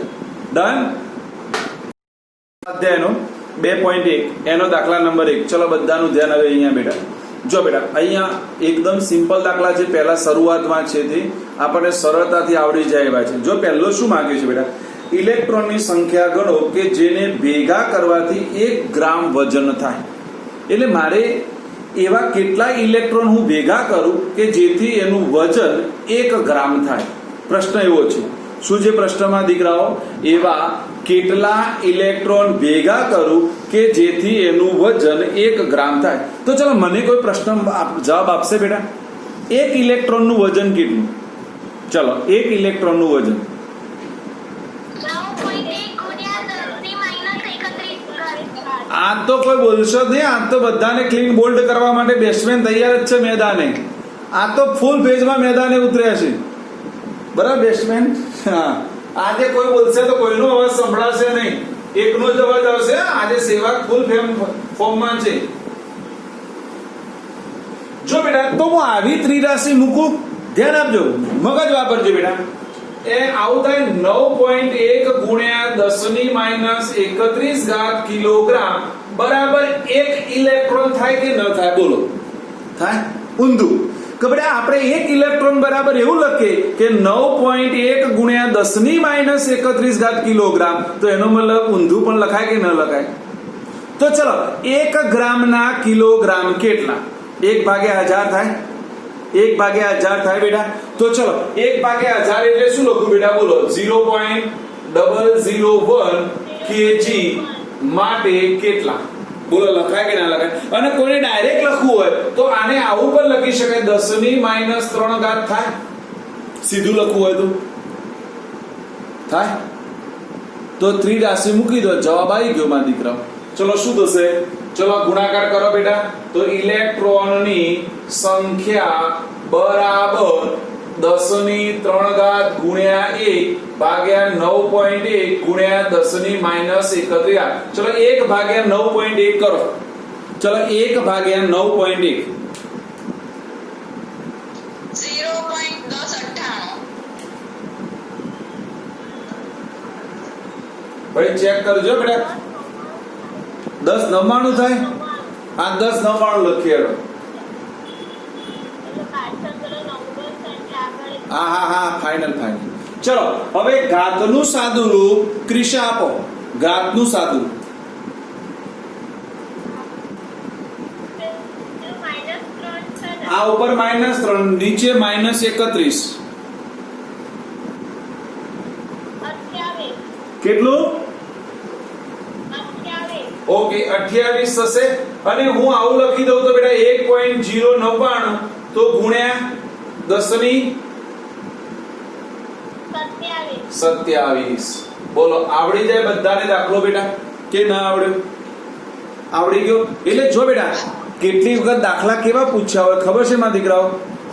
ડન? અધ્યાયનો 2.1 એનો દાખલા નંબર 1. ચલો બધાનું ધ્યાન હવે અહીંયા બેટા. જો બેટા અહીંયા એકદમ સિમ્પલ દાખલા છે. પહેલા શરૂઆતમાં છે તે આપણને સરળતાથી આવડી જાય એવા છે. જો પહેલો શું માંગે છે બેટા? ઇલેક્ટ્રોનની સંખ્યા ગણો કે જેને ભેગા કરવાથી 1 ગ્રામ વજન થાય. એટલે મારે એવા કેટલા ઇલેક્ટ્રોન હું ભેગા કરું કે જેથી એનું વજન 1 ગ્રામ થાય. પ્રશ્ન એવો છે. શું છે પ્રશ્નમાં દીકરાઓ? એવા કેટલા ઇલેક્ટ્રોન ભેગા કરું કે જેથી એનું વજન 1 ગ્રામ થાય. તો ચલો મને કોઈ પ્રશ્ન જવાબ આપશે બેટા? 1 ઇલેક્ટ્રોનનું વજન કેટલું? ચલો 1 ઇલેક્ટ્રોનનું વજન 9.1 આજ તો કોઈ બોલશો જ નહીં, આજ તો બધાને ક્લીન બોલ્ડ કરવા માટે બેટ્સમેન તૈયાર જ છે મેદાને. આ તો ફૂલ પેજમાં મેદાને ઉતર્યા છે, બરાબર બેટ્સમેન? હા, આજે કોઈ બોલશે તો કોઈનો અવાજ સંભળાશે નહીં, એકનો જ અવાજ આવશે. આજે સેવક ફૂલ ફોર્મમાં છે. જો બેટા, તો હું આવી ત્રિરાશિ મૂકું, ધ્યાન આપજો, મગજ વાપરજો બેટા. એ આવું થાય 9.1 ગુણ્યા 10⁻31 કિલોગ્રામ બરાબર 1 ઇલેક્ટ્રોન થાય કે ન થાય? બોલો, થાય? ઊંધું. કે બેટા આપણે 1 ઇલેક્ટ્રોન બરાબર એવું લખીએ કે 9.1 ગુણ્યા 10⁻31 કિલોગ્રામ, તો એનો મતલબ ઊંધું પણ લખાય કે ન લખાય? તો ચલો, 1 ગ્રામના કિલોગ્રામ કેટલા? 1/1000 થાય? 1/1000 થાય બેટા. તો ચલો 1/1000 એટલે શું લખું બેટા? બોલો, 0.001 kg માટે કેટલા? બોલો, લખાય કે ના લખાય? અને કોઈને ડાયરેક્ટ લખવું હોય તો આને આવું પણ લખી શકાય, 10⁻³ થાય. સીધું લખવું હોય તો થાય. તો ત્રિરાશિ મૂકી દો, જવાબ આવી ગયો મારા દીકરાઓ. ચલો શું થશે? ચલો ગુણાકાર કરો બેટા. તો ઇલેક્ટ્રોનની સંખ્યા બરાબર 10⁻³ ગુણ્યા 1 ભાગ્યા 9.1 ગુણ્યા 10⁻31. ચલો 1/9.1 કરો. ચલો 1/9.1 ભાઈ ચેક કરજો બેટા. 1099 થાય? આ 1099 લખી આલો. હા, ફાઇનલ. ચલો હવે ઘાતનું સાદું રૂપ ક્રિશા આપો. ઘાતનું સાદું આ ઉપર -3, નીચે -31. કેટલું? ઓકે, 28 થશે. અને હું આવું લખી દઉં તો બેટા 1.099 તો ગુણ્યા 10⁻27. બોલો, આવડી જાય બધાને દાખલો બેટા કે ના આવડ્યો? આવડી ગયો. એટલે જો બેટા, કેટલી વખત દાખલા કેવા પૂછ્યા હોય ખબર છે મારા દીકરાઓ?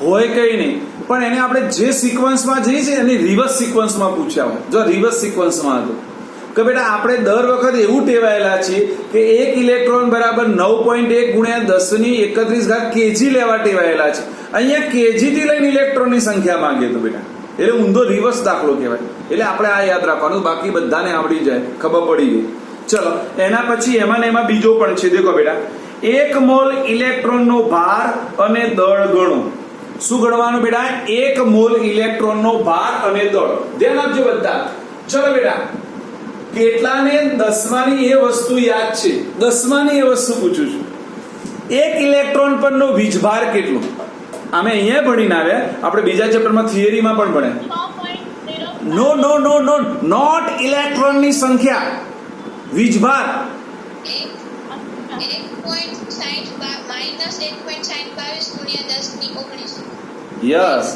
હોય કઈ નહીં, પણ એને આપણે જે સિક્વન્સમાં જઈએ છીએ એની રિવર્સ સિક્વન્સમાં પૂછ્યા હોય. જો રિવર્સ સિક્વન્સમાં હતું કે બેટા આપણે દર વખત એવું ટેવાયેલા છીએ કે 1 ઇલેક્ટ્રોન બરાબર 9.1 ગુણ્યા 10⁻31 kg લેવા ટેવાયેલા છે. અહીંયા kg થી લઈને ઇલેક્ટ્રોનની સંખ્યા માંગે તો બેટા, એટલે ઊંધો રિવર્સ દાખલો કહેવાય. એટલે આપણે આ યાદ રાખવાનું, બાકી બધાને આવડી જાય, ખબર પડી ગઈ. ચલો એના પછી એમાં ને એમાં બીજો પણ છે. દેખો બેટા, 1 મોલ ઇલેક્ટ્રોનનો ભાર અને દળ ગણો. શું ગણવાનું બેટા? 1 મોલ ઇલેક્ટ્રોનનો ભાર અને દળ. ધ્યાન આપજો બધા. ચલો બેટા, કેટલાને 10માની એ વસ્તુ યાદ છે? 10માની એ વસ્તુ પૂછું છું. 1 ઇલેક્ટ્રોન પરનો વીજભાર કેટલો? અમે અહીંયા ભણીને આવ્યા, આપણે બીજા ચેપ્ટરમાં થિયરીમાં પણ ભણ્યા. નો, નોટ ઇલેક્ટ્રોનની સંખ્યા, વીજભાર. 1.22 યસ.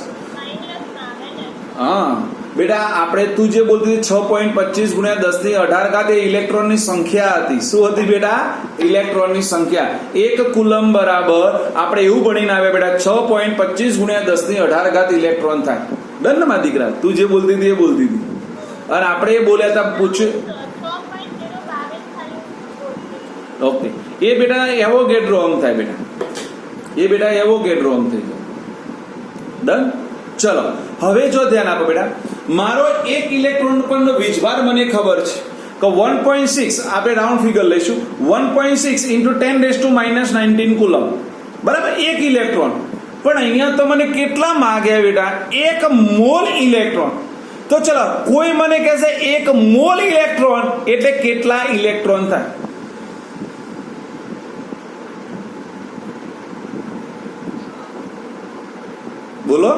હા બેટા, આપણે તું જે બોલતી 6.25 ગુણ્યા 10⁻18 એ ઇલેક્ટ્રોનની સંખ્યા હતી. શું હતી બેટા? ઇલેક્ટ્રોનની સંખ્યા. 1 કુલમ બરાબર આપણે એવું ભણીને આવ્યા બેટા 6.25 ગુણ્યા 10⁻18 ઇલેક્ટ્રોન થાય. ડન ને મારા દીકરા? તું જે બોલતી હતી એ બોલતી હતી. અને આપણે એ બોલ્યા હતા, પૂછ્યું. ઓકે, એ બેટા એવો ગેટ રોંગ થાય બેટા, એ બેટા એવો ગેટ રોંગ થઈ જાય. ડન. ચલો હવે જો ધ્યાન આપો બેટા, મારો 1 ઇલેક્ટ્રોન પરનો વીજભાર મને ખબર છે કે 1.6, આપણે રાઉન્ડ ફિગર લઈશું, 1.6 × 10⁻−19 કુલમ બરાબર 1 ઇલેક્ટ્રોન. પણ અહીંયા તો મને કેટલા માગ્યા બેટા? 1 મોલ ઇલેક્ટ્રોન. તો ચલો કોઈ મને કહેશે 1 મોલ ઇલેક્ટ્રોન એટલે કેટલા ઇલેક્ટ્રોન થાય? બોલો.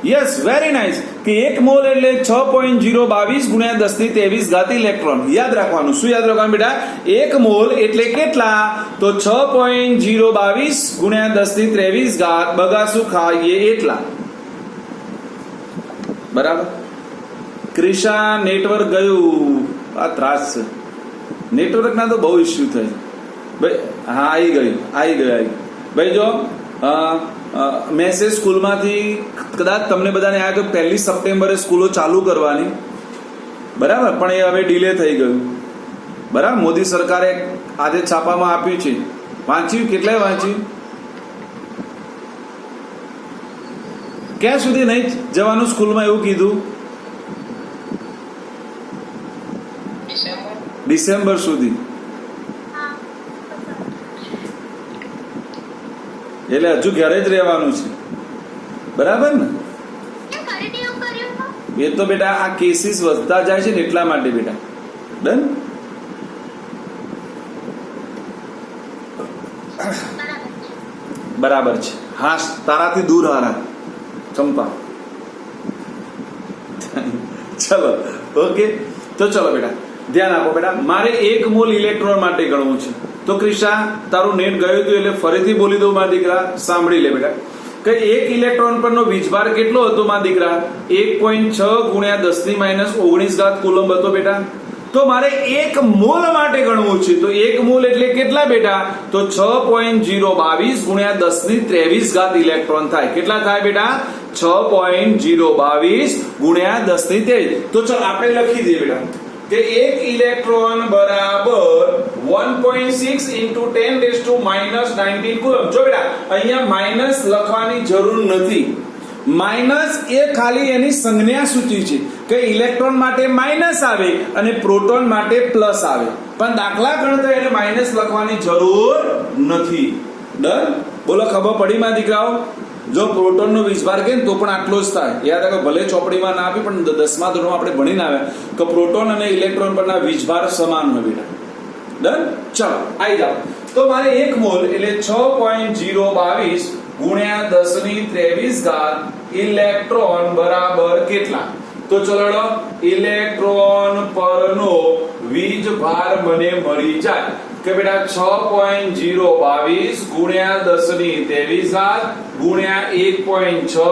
Yes, very nice. કે 1 મોલ એટલે 6.022 ગુણ્યા 10⁻23 ઇલેક્ટ્રોન. યાદ રાખવાનું. શું યાદ રાખવાનું બેટા? 1 મોલ એટલે કેટલા? તો 6.022 ગુણ્યા 10⁻23 બગાસું ખાઈએ એટલા. બરાબર. ક્રિશા નેટવર્ક ગયું, આ ત્રાસ છે નેટવર્કના તો બહુ ઇસ્યુ થાય ભાઈ. હા આવી ગયું ભાઈ. જો મેસેજ સ્કૂલમાંથી કદાચ તમને બધાને આવ્યો તો 1 સપ્ટેમ્બરે સ્કૂલો ચાલુ કરવાની, બરાબર, પણ એ હવે ડિલે થઈ ગયું, બરાબર. મોદી સરકારે આજે છાપામાં આપ્યું છે, વાંચ્યું? કેટલાય વાંચ્યું? ક્યાં સુધી નહીં જવાનું સ્કૂલમાં એવું કીધું? ડિસેમ્બર સુધી. હા. એટલે હજુ ઘરે જ રહેવાનું છે, બરાબર ને? કેમ ફરીથી એવું કર્યું? એ તો બેટા આ કેસીસ વધતા જાય છે ને એટલા માટે બેટા. ડન? બરાબર છે. હા, તારાથી દૂર હારા ચંપા. ચલો ઓકે, તો ચલો બેટા ધ્યાન આપો બેટા. મારે 1 મોલ ઇલેક્ટ્રોન માટે ગણવું છે. તો ક્રિશા તારું નેટ ગયું હતું એટલે ફરીથી બોલી દઉં મારા દીકરા, સાંભળી લે બેટા કે 1 ઇલેક્ટ્રોન પરનો વીજભાર કેટલો હતો મારા દીકરા? 1.6 ગુણ્યા 10⁻19 કુલમ્બ હતો બેટા. તો મારે 1 મોલ માટે ગણવું છે. તો 1 મોલ એટલે કેટલા બેટા? તો 6.022 ગુણ્યા 10⁻23 ઇલેક્ટ્રોન થાય. કેટલા થાય બેટા? 6.022 ગુણ્યા 10⁻23. તો ચાલ આપણે લખી દઈએ બેટા કે 1 ઇલેક્ટ્રોન બરાબર 1.6 into 10⁻19 કુલમ્બ. જો બેટા અહીંયા માઇનસ લખવાની જરૂર નથી. માઇનસ એ ખાલી એની સંજ્ઞા સૂચિ છે કે ઇલેક્ટ્રોન માટે માઇનસ આવે અને પ્રોટોન માટે પ્લસ આવે, પણ દાખલા ગણતા એને માઇનસ લખવાની જરૂર નથી. ડન? બોલો, ખબર પડી મારા દીકરાઓ? જો પ્રોટોન નો વીજભાર કે તો પણ આટલો જ થાય. યાદ રાખો, ભલે ચોપડીમાં ના આપી પણ 10મા ધોરણમાં આપણે ભણીને આવ્યા કે પ્રોટોન અને ઇલેક્ટ્રોન પરના વીજભાર સમાન હોય બેટા. ડન? ચલો આવી જાઓ. તો મારે 1 મોલ એટલે 6.022 ગુણ્યા 10⁻23 ઇલેક્ટ્રોન બરાબર કેટલા? તો ચલો ઇલેક્ટ્રોન પરનો વીજભાર મને મળી જાય કે બેટા 6.022 ગુણ્યા 10⁻23 ગુણ્યા 1.6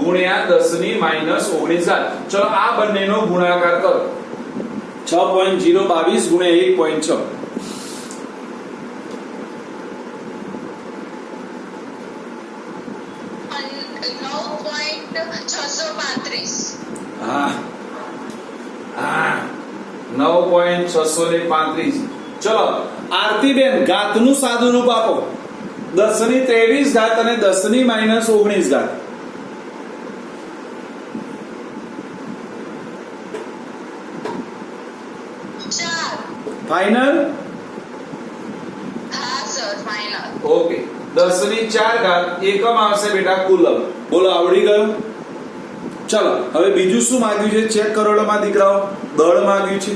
ગુણ્યા 10⁻19. ચલો આ બંનેનો ગુણાકાર કરો. 6.022 ગુણ્યા 1.6. હા હા 9.635. ચલો આરતીબેન ઘાતનું સાદું રૂપ આપો. 10⁻23 અને 10⁻19. ફાઇનલ? હા સર, ફાઇનલ. ઓકે. 10⁻4 એકમ આવશે બેટા કુલમ. બોલો, આવડી ગયું? ચલો હવે બીજું શું માંગ્યું છે ચેક કરો માં દીકરાઓ. દળ માંગ્યું છે.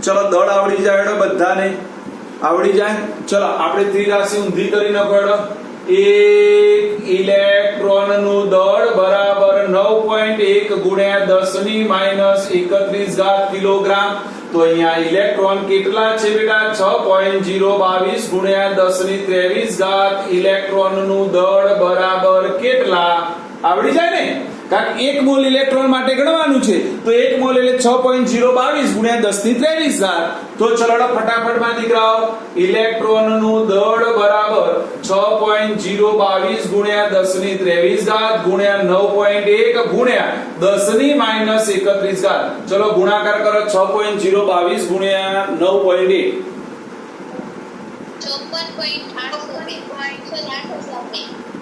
ચલો દળ આવડી જાય એડો બધાને? આવડી જાય. ચલો આપણે ત્રિરાશિ ઊંધી કરી નાખો એડો. 1 ઇલેક્ટ્રોન નું દળ બરાબર 9.1 ગુણ્યા 10⁻31 કિલોગ્રામ. તો અહીંયા ઇલેક્ટ્રોન કેટલા છે બેટા? 6.022 ગુણ્યા 10⁻23 ઇલેક્ટ્રોન નું દળ બરાબર કેટલા? આવડી જાય ને? કારણ 1 મોલ ઇલેક્ટ્રોન માટે ગણવાનું છે. તો 1 મોલ એટલે 6.022 ગુણ્યા 10⁻23. તો ચલો ફટાફટ માં દીકરાઓ, ઇલેક્ટ્રોન નું દળ બરાબર 6.022 ગુણ્યા 10⁻23 ગુણ્યા 9.1 ગુણ્યા 10⁻31. ચલો ગુણાકાર કરો. 6.022 ગુણ્યા 9.1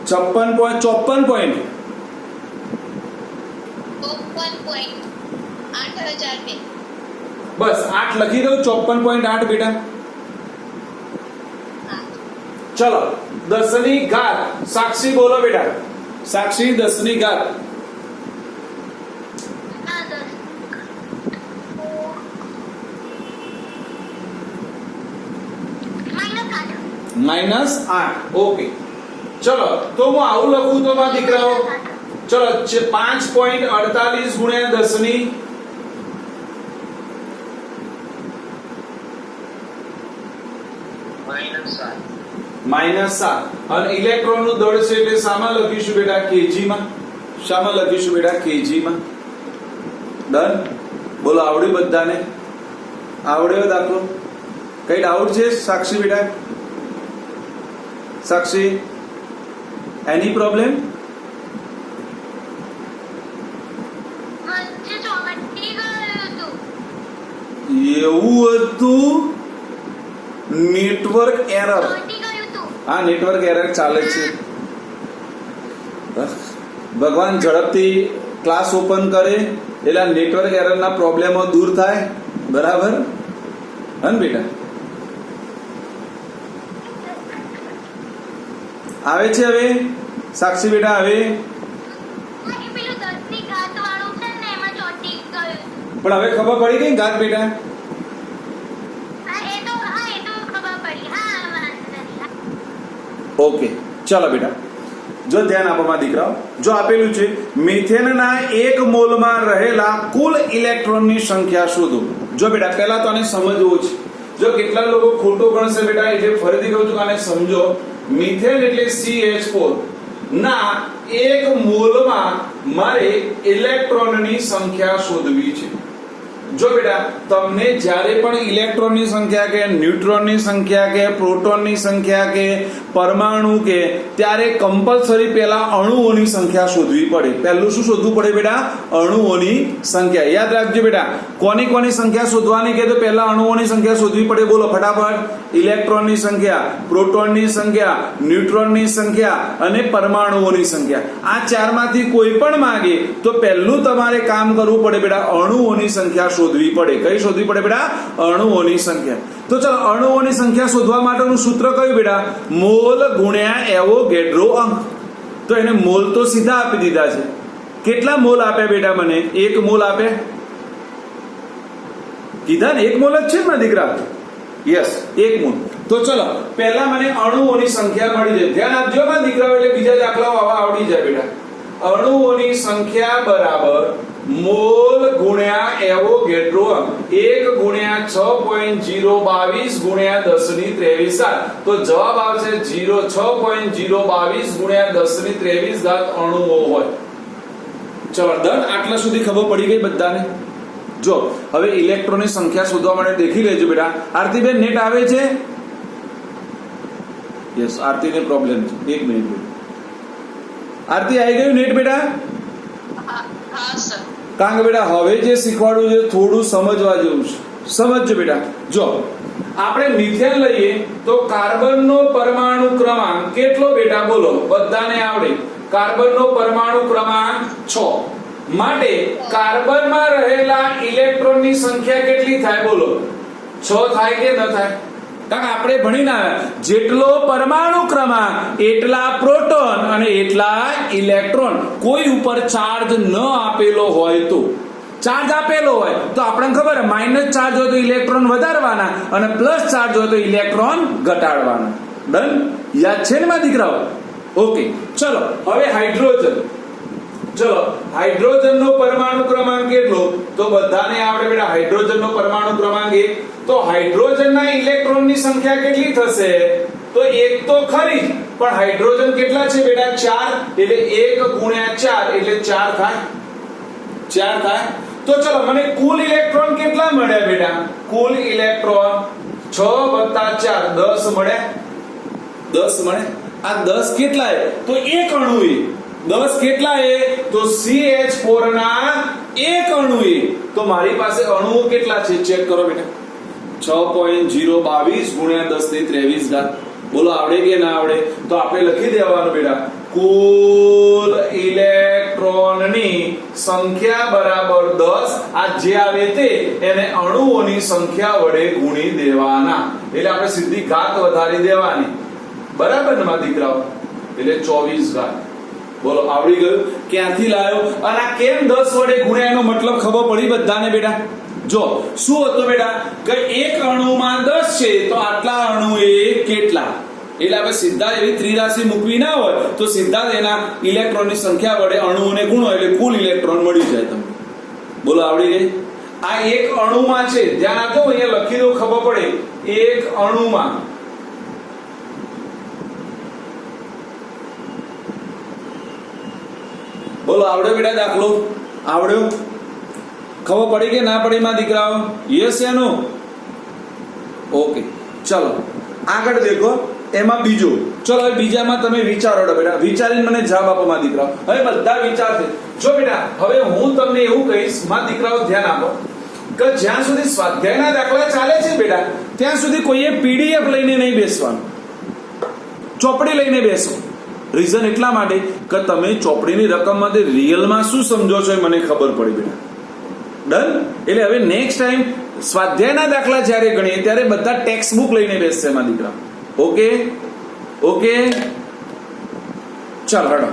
56.54 બસ 8 લખી દઉં. 54.8 બેટા. ચલો 10⁻. સાક્ષી બોલો બેટા. સાક્ષી 10⁻. હા સર. -8. ઓકે. ચલો તો હું આવું લખું તો મારા દીકરાઓ. ચલો 5.48 ગુણ્યા 10⁻. -7. અને ઇલેક્ટ્રોન નું દળ છે એટલે શામાં લખીશું બેટા? કેજી માં. શામાં લખીશું બેટા? કેજી માં. ડન. બોલો આવડ્યું બધાને? આવડ્યો દાખલો? કઈ ડાઉટ છે સાક્ષી બેટા? સાક્ષી, એની પ્રોબ્લેમ? વચ્ચે ચોંટી ગયું હતું. એવું હતું? Network error. ચોંટી ગયું હતું. આ નેટવર્ક એરર ચાલે છે. ભગવાન ઝડપથી ક્લાસ ઓપન કરે એટલે નેટવર્ક એરરના પ્રોબ્લેમો દૂર થાય. બરાબર હે ને બેટા? આવે છે હવે સાક્ષી બેટા? હવે એ પેલું 10 ની ઘાત વાળું છે ને એમાં ચોંટી ગયું. પણ હવે ખબર પડી ગઈ ઘાત બેટા? હા એ તો ખબર પડી. હા વાંધો નહીં. ઓકે ચાલો બેટા, જો ધ્યાન આપો મારા દીકરાઓ. જો આપેલું છે મિથેનના 1 મોલમાં રહેલા કુલ ઇલેક્ટ્રોનની સંખ્યા શોધો. જો બેટા પહેલા તો આને સમજવું છે. જો કેટલા લોકો ખોટું ગણશે બેટા, એટલે ફરીથી કહું છું કે આને સમજો. મિથેન એટલે CH4 ના 1 મોલમાં મારે ઇલેક્ટ્રોનની સંખ્યા શોધવી છે. જો બેટા તમને જ્યારે પણ ઇલેક્ટ્રોનની સંખ્યા કે ન્યુટ્રોનની સંખ્યા કે પ્રોટોનની સંખ્યા કે પરમાણુ કે ત્યારે કમ્પલસરી પહેલા અણુઓની સંખ્યા શોધવી પડે. પહેલું શું શોધવું પડે બેટા? અણુઓની સંખ્યા. યાદ રાખજો બેટા, કોની કોની સંખ્યા શોધવાની કે તો પહેલા અણુઓની સંખ્યા શોધવી પડે. બોલો ફટાફટ. ઇલેક્ટ્રોનની સંખ્યા, પ્રોટોનની સંખ્યા, ન્યુટ્રોનની સંખ્યા અને પરમાણુઓની સંખ્યા. આ ચારમાંથી કોઈ પણ માંગે તો પહેલું તમારે કામ કરવું પડે બેટા, અણુઓની સંખ્યા શોધવી પડે. કઈ શોધવી પડે બેટા? અણુઓની સંખ્યા. તો ચલો અણુઓની સંખ્યા શોધવા માટેનું સૂત્ર કયું બેટા? મોલ ગુણ્યા એવોગેડ્રો અંક. તો એને મોલ તો સીધા આપી દીધા છે. કેટલા મોલ આપ્યા બેટા મને? 1 મોલ આપ્યા. કીધા ને 1 મોલ જ છે ને મારા દીકરા? Yes 1 mall. તો ચલો પહેલા મને અણુઓની સંખ્યા મળી જાય. ધ્યાન આપજો મારા દીકરાઓ, એટલે બીજા દાખલાઓ આવા આવડી જાય બેટા. અણુઓની સંખ્યા બરાબર મોલ ગુણ્યા એવોગેડ્રો અંક. 1 ગુણ્યા 6.022 ગુણ્યા 10^23. તો જવાબ આવશે 6.022 ગુણ્યા 10^23 ઘાત અણુઓ હોય. ચલો ડન. આટલા સુધી ખબર પડી ગઈ બધાને? જો હવે ઇલેક્ટ્રોનની સંખ્યા શોધવા માટે દેખી લેજો બેટા. આરતીબેન નેટ આવે છે? યસ, આરતીને પ્રોબ્લેમ છે. 1 મિનિટ બેટા. આરતી આવી ગયું નેટ બેટા? હા સર. કારણ કે બેટા હવે જે શીખવાડવું છે થોડું સમજવા જેવું છે. સમજજો બેટા. જો આપણે મિથેન લઈએ તો કાર્બનનો પરમાણુ ક્રમાંક કેટલો બેટા? બોલો, બધાને આવડે. કાર્બનનો પરમાણુ ક્રમાંક 6. માટે કાર્બનમાં રહેલા ઇલેક્ટ્રોનની સંખ્યા કેટલી થાય? બોલો, 6 થાય કે ન થાય? કારણ કે આપણે ભણીને આવ્યા જેટલો પરમાણુ ક્રમાંક એટલા પ્રોટોન અને એટલા ઇલેક્ટ્રોન. કોઈ ઉપર ચાર્જ ન આપેલો હોય તો, ચાર્જ આપેલો હોય તો આપણને ખબર માઇનસ ચાર્જ હોય તો ઇલેક્ટ્રોન વધારવાના અને પ્લસ ચાર્જ હોય તો ઇલેક્ટ્રોન ઘટાડવાના. ડન? યાદ છે ને મારા દીકરાઓ? ઓકે ચલો હવે હાઇડ્રોજન. ચલો હાઇડ્રોજનનો પરમાણુ ક્રમાંક કેટલો? તો બધાને આવડે બેટા. હાઇડ્રોજનનો પરમાણુ ક્રમાંક 1. તો હાઇડ્રોજનના ઇલેક્ટ્રોનની સંખ્યા કેટલી થશે? તો 1 તો ખરી, પણ હાઇડ્રોજન કેટલા છે બેટા? 4. એટલે 1 ગુણ્યા 4 એટલે 4 થાય. 4 થાય. તો ચલો મને કુલ ઇલેક્ટ્રોન કેટલા મળ્યા બેટા? કુલ ઇલેક્ટ્રોન 6 + 4 10 મળ્યા. 10 મળે. આ 10 કેટલા? તો એક અણુ. 10 કેટલા? તો CH4 ના એક અણુ. તો મારી પાસે અણુઓ કેટલા છે ચેક કરો બેટા. 6.022 ગુણ્યા 10^23 ઘાત. બોલો આવડે કે ના આવડે? તો આપણે લખી દેવાનું બેટા, કુલ ઇલેક્ટ્રોનની સંખ્યા બરાબર 10. આ જે આવે તે એને અણુઓની સંખ્યા વડે ગુણી દેવાના. એટલે આપણે સીધી ઘાત વધારી દેવાની. બરાબર ને મારા દીકરાઓ? એટલે 24 ઘાત. બોલો આવડી ગયું? ક્યાંથી લાવ્યો? અને આ કેમ 10 વડે ગુણ્યા એનો મતલબ ખબર પડી બધાને બેટા? જો શું હતો બેટા કે એક અણુમાં 10 છે તો આટલા અણુ એ કેટલા? એટલે આપણે સીધા એવી ત્રિરાશિ મૂકવી ના હોય તો સીધા જ એના ઇલેક્ટ્રોનની સંખ્યા વડે અણુઓને ગુણો એટલે કુલ ઇલેક્ટ્રોન મળી જાય તમને. બોલો આવડી ગઈ? આ એક અણુમાં છે. ધ્યાન આપજો, અહીંયા લખી દો ખબર પડે. એક અણુમાં બોલો આવડ્યો બેટા દાખલો? આવડ્યો? ખબર પડી કે ના પડી માં દીકરાઓ? યસ યા નો? ઓકે, ચલો આગળ દેખો. એમાં બીજો, ચલો હવે બીજામાં તમે વિચારો બેટા, વિચારીને મને જવાબ આપો માં દીકરાઓ. હવે બધા વિચારશે. જો બેટા હવે હું તમને એવું કહીશ માં દીકરાઓ, ધ્યાન આપો કે જ્યાં સુધી સ્વાધ્યાયના દાખલા ચાલે છે બેટા, ત્યાં સુધી કોઈએ પીડીએફ લઈને નહીં બેસવાનું, ચોપડી લઈને બેસો. રીઝન એટલા માટે કે તમે ચોપડીની રકમમાંથી રિયલમાં શું સમજો છો એ મને ખબર પડી બેટા. ડન? એટલે હવે નેક્સ્ટ ટાઈમ સ્વાધ્યાયના દાખલા જ્યારે ગણીએ ત્યારે બધા ટેક્સ્ટ બુક લઈને બેસશે એમાં દીકરા. ઓકે ઓકે, ચાલ હડો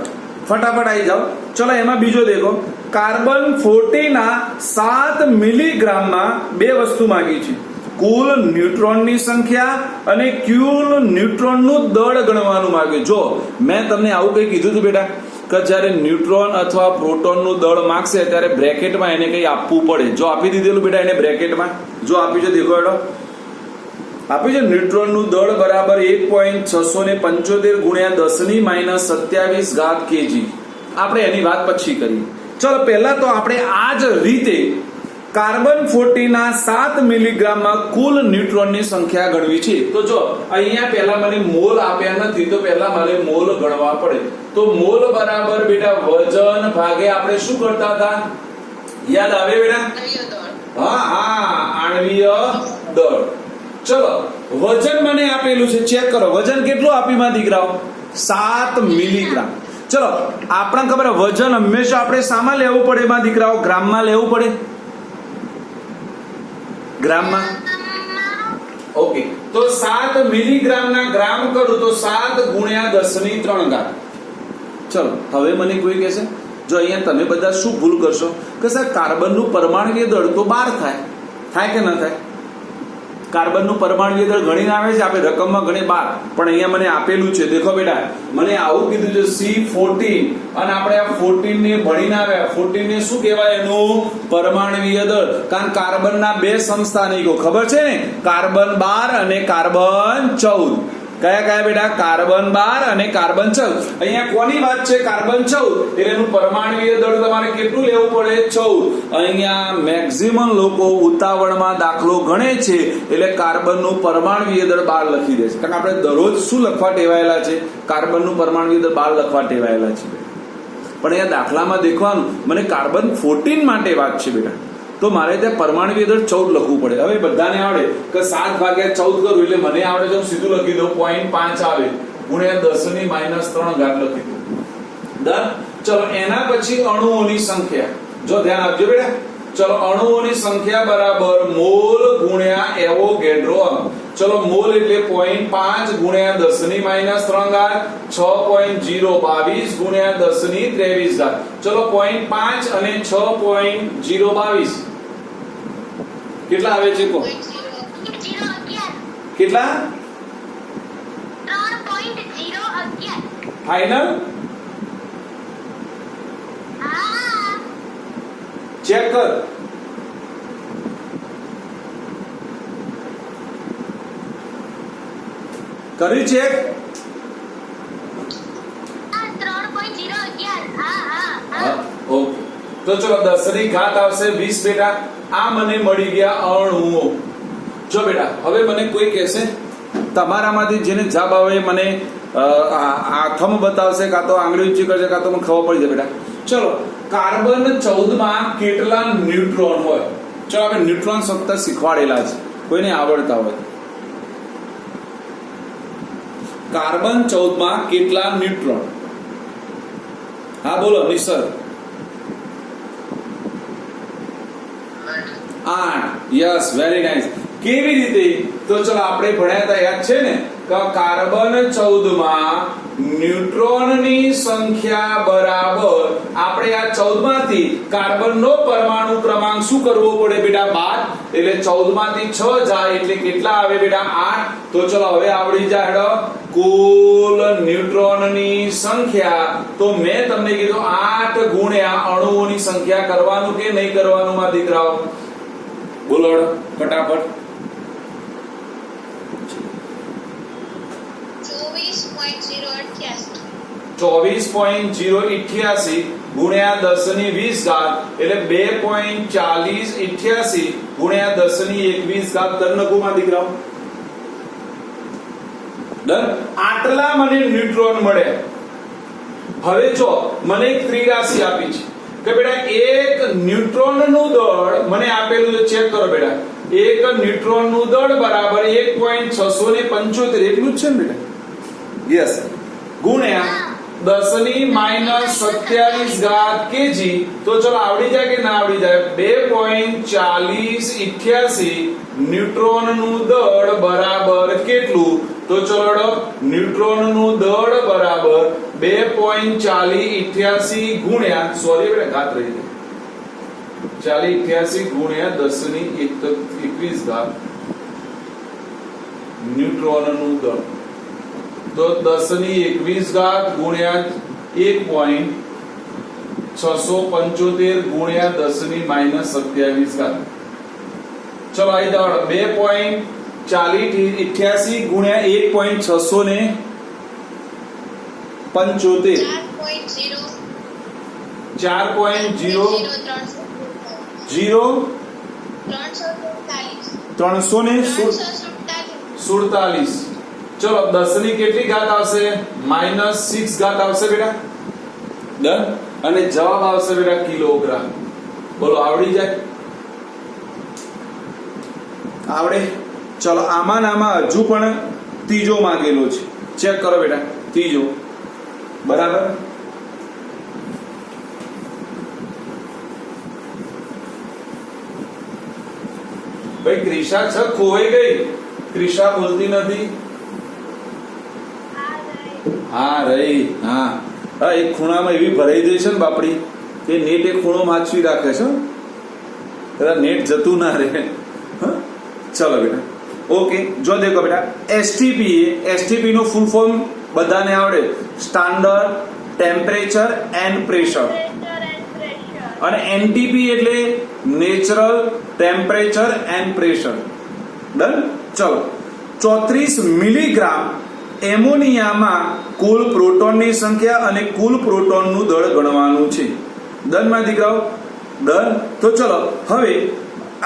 ફટાફટ આવી જાઓ. ચલો એમાં બીજો દેખો, કાર્બન 40 ના 7 મિલીગ્રામમાં બે વસ્તુ માંગી છે. કુલ ન્યુટ્રોનની સંખ્યા અને કુલ ન્યુટ્રોનનું દળ ગણવાનું માંગે. જો મેં તમને આવું કઈ કીધું હતું બેટા કે જ્યારે ન્યુટ્રોન અથવા પ્રોટોનનું દળ માંગશે ત્યારે બ્રેકેટમાં એને કઈ આપવું પડે. જો આપી દીધેલું બેટા એને બ્રેકેટમાં, જો આપી છે દેખો એડો આપી છે, ન્યુટ્રોનનું દળ બરાબર 1.675 ગુણ્યા 10⁻27 kg. આપણે એની વાત પછી કરીએ. ચલો પહેલા તો આપણે આ જ રીતે કાર્બન 40 ના 7 મિલીગ્રામમાં કુલ ન્યુટ્રોનની સંખ્યા ગણવી છે. તો જો અહીંયા પહેલા મને મોલ આપ્યા નથી, તો પહેલા મારે મોલ ગણવા પડે. તો મોલ બરાબર બેટા વજન ભાગે આપણે શું કરતા હતા, યાદ આવે બેટા? હા હા, આણ્વીય દળ. ચલો વજન મને આપેલું છે, ચેક કરો વજન કેટલું આપ્યું માં દીકરાઓ? 7 મિલીગ્રામ. ચલો આપણને ખબર વજન હંમેશા આપણે શામાં લેવું પડે માં દીકરાઓ? ગ્રામમાં લેવું પડે, ગ્રામમાં. ઓકે, તો 7 મિલીગ્રામ ના ગ્રામ કરું તો 7 ગુણ્યા 10⁻3. ચલો હવે મને કોઈ કહેશે, જો અહીંયા તમે બધા શું ભૂલ કરશો કે સર કાર્બનનું પરમાણુય દળ તો 12 થાય કે ન થાય? કાર્બનનું પરમાણુય દળ ગણીને આવે છે, આપણે રકમમાં ગણે 12, પણ અહીંયા મને આપેલું છે દેખો બેટા, મને આવું કીધું છે C14 અને આપણે આ 14 ને ભણીને આવ્યા. 14 ને શું કહેવાય? એનું પરમાણુય દળ. કારણ કાર્બનના બે સમસ્થાનિકો ખબર છે ને, કાર્બન 12 અને કાર્બન 14. કયા કયા બેટા? કાર્બન 12 અને કાર્બન 14. અહીંયા કોની વાત છે? કાર્બન 14. એટલે એનું પરમાણુય દળ તમારે કેટલું લેવું પડે? 14. અહીંયા મેક્સિમમ લોકો ઉતાવળમાં દાખલો ગણે છે એટલે કાર્બનનું પરમાણુય દળ 12 લખી દે છે. કારણ કે આપણે દરરોજ શું લખવા ટેવાયેલા છે? કાર્બનનું પરમાણુય દળ 12 લખવા ટેવાયેલા છે. પણ અહીંયા દાખલામાં દેખવાનું મને કાર્બન 14 માટે વાત છે બેટા, તો મારે ત્યાં પરમાણુય દળ 14 લખવું પડે. હવે બધાને આવડે કે 7/14 કરું એટલે મને આવડે છે, સીધું લખી દઉં 0.5 આવે ગુણ્યા 10⁻3 લખી દઉં. ડન? ચલો એના પછી અણુઓની સંખ્યા, જો ધ્યાન આપજો બેટા. ચલો અણુઓની સંખ્યા બરાબર મોલ ગુણ્યા એવોગેડ્રો. ચલો મોલ એટલે 0.5 ગુણ્યા 10⁻3, 6.022 ગુણ્યા 10⁻23. ચલો 0.5 અને 6.022 કેટલા આવે છે? કો કેટલા? 3.011. ફાઇનલ? ચેક કર. કર્યું ચેક? 3.011. ઓકે, તો ચલો 10⁻ઘાત આવશે 20 બેટા. આ મને મળી ગયા અણુઓ. જો બેટા હવે મને કોઈ કહેશે, તમારામાંથી જેને જવાબ આવે મને આ થંબ બતાવશે, કાં તો આંગળી ઊંચી કરશે, કાં તો મને ખબર પડી જાય બેટા. ચલો કાર્બન 14 માં કેટલા ન્યુટ્રોન હોય? ચલો આપણે ન્યુટ્રોન શબ્દ શીખવાડેલા છે, કોઈને આવડતા હોય. કાર્બન 14 માં કેટલા ન્યુટ્રોન? હા બોલો નિસર. 8. Yes, very nice. કેવી રીતે? તો ચલો આપણે ભણ્યા હતા, યાદ છે ને કે કાર્બન 14 માં ન્યુટ્રોનની સંખ્યા બરાબર આપણે આ 14 માંથી કાર્બનનો પરમાણુ ક્રમાંક શું કરવો પડે બેટા? 12. એટલે 14 માંથી 6 જાય એટલે કેટલા આવે બેટા? 8. તો ચલો હવે આવડી જાય હેડો કુલ ન્યુટ્રોનની સંખ્યા. તો મેં તમને કીધું 8 ગુણ્યા અણુઓની સંખ્યા કરવાનું કે નહીં કરવાનું માં દીકરાઓ? બોલો ફટાફટ. 24.088. 24.088 ગુણ્યા 10 ની 20 ઘાત એટલે 2.4088 ગુણ્યા 10 ની 21 ઘાત તરનકુમાં દીકરાઓ ડન આટલા મને ન્યુટ્રોન મળે હવે જો મને એક ત્રિરાશિ આપી છે કે બેટા એક ન્યુટ્રોન નું દળ મને આપેલું છે ચેક કરો બેટા એક ન્યુટ્રોન નું દળ બરાબર 1.675 એટલું જ છે ને બેટા યસ ગુણ્યા 10 ની -27 ઘાત કેજી તો ચલો આવડી જાય કે ના આવડી જાય 2.4088 ન્યુટ્રોન નું દળ બરાબર કેટલું તો ચલો ન્યુટ્રોન નું દળ બરાબર 2.4088 ગુણ્યા સોરી બેટા ઘાત રહી ગઈ 4088 ગુણ્યા 10 ની 21 ઘાત ન્યુટ્રોન નું દળ તો 10 ની 21 ઘાત ગુણ્યા 1.675 ગુણ્યા 10 ની -27 ઘાત ચલો આ દળ 2.4088 ગુણ્યા 1.675 4.0 347 ચલો 10 ની કેટલી ઘાત આવશે -6 ઘાત આવશે બેટા ડન અને જવાબ આવશે બેટા કિલોગ્રામ બોલો આવડી જાય આવડે ચલો આમાં હજુ પણ ત્રીજો માંગેલો છે ચેક કરો બેટા ત્રીજો બરાબર ભાઈ ક્રિશા છ ખોવાઈ ગઈ ક્રિશા બોલતી નથી હા રહી હા એક ખૂણામાં એવી ભરાઈ ગઈ છે ને બાપડી કે નેટ એક ખૂણો માછવી રાખે છે એટલે નેટ જતું ના રહે ચલો બેટા ઓકે જો દેખો બેટા એસટીપી નો ફૂલ ફોર્મ બધાને આવડે સ્ટાન્ડર્ડ ટેમ્પરેચર એન્ડ પ્રેશર અને એનટીપી એટલે natural temperature and pressure done ચલો 34 મિલીગ્રામ એમોનિયામાં કુલ પ્રોટોનની સંખ્યા અને કુલ પ્રોટોનનું દળ ગણવાનું છે ડન માં દીકરાઓ ડન તો ચલો હવે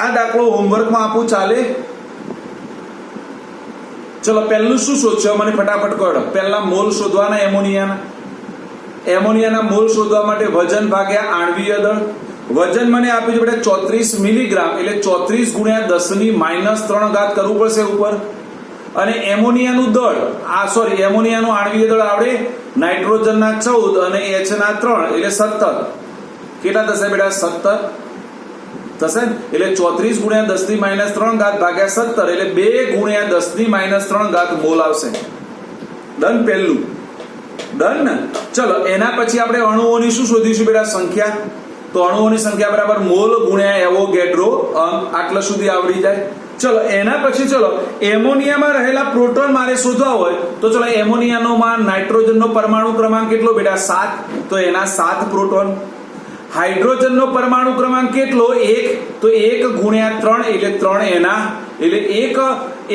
આ દાખલો હોમવર્કમાં આપું ચાલે ચલો પહેલું શું શોધશો મને ફટાફટ કહો પહેલા મોલ શોધવાના એમોનિયાના મોલ શોધવા માટે વજન ભાગ્યા આણ્વીય દળ વજન મને આપ્યું છે બેટા 34 મિલીગ્રામ એટલે 34 ગુણ્યા 10 ની -3 ઘાત કરવું પડશે ઉપર અને એમોનિયાનું દળ એમોનિયાનું આણ્વીય દળ આવડે નાઇટ્રોજનના 14 અને H ના 3 એટલે 17 કેટલા થશે બેટા 17 થશે એટલે 34 ગુણ્યા 10 ની -3 ઘાત ભાગ્યા 17 એટલે 2 ગુણ્યા 10 ની -3 ઘાત મોલ આવશે ડન પહેલું ડન ને ચલો એના પછી આપણે અણુઓની શું શોધીશું બેટા સંખ્યા તો અણુઓની સંખ્યા બરાબર મોલ ગુણ્યા એવોગેડ્રો આટલા સુધી આવડી જાય ચલો એના પછી ચલો એમોનિયામાં રહેલા પ્રોટોન મારે શોધવા હોય તો ચલો એમોનિયાનો માં નાઇટ્રોજનનો પરમાણુ ક્રમાંક કેટલો બેટા 7 તો એના 7 પ્રોટોન હાઇડ્રોજનનો પરમાણુ ક્રમાંક કેટલો 1 તો 1 ગુણ્યા 3 એટલે 3 એના એટલે એક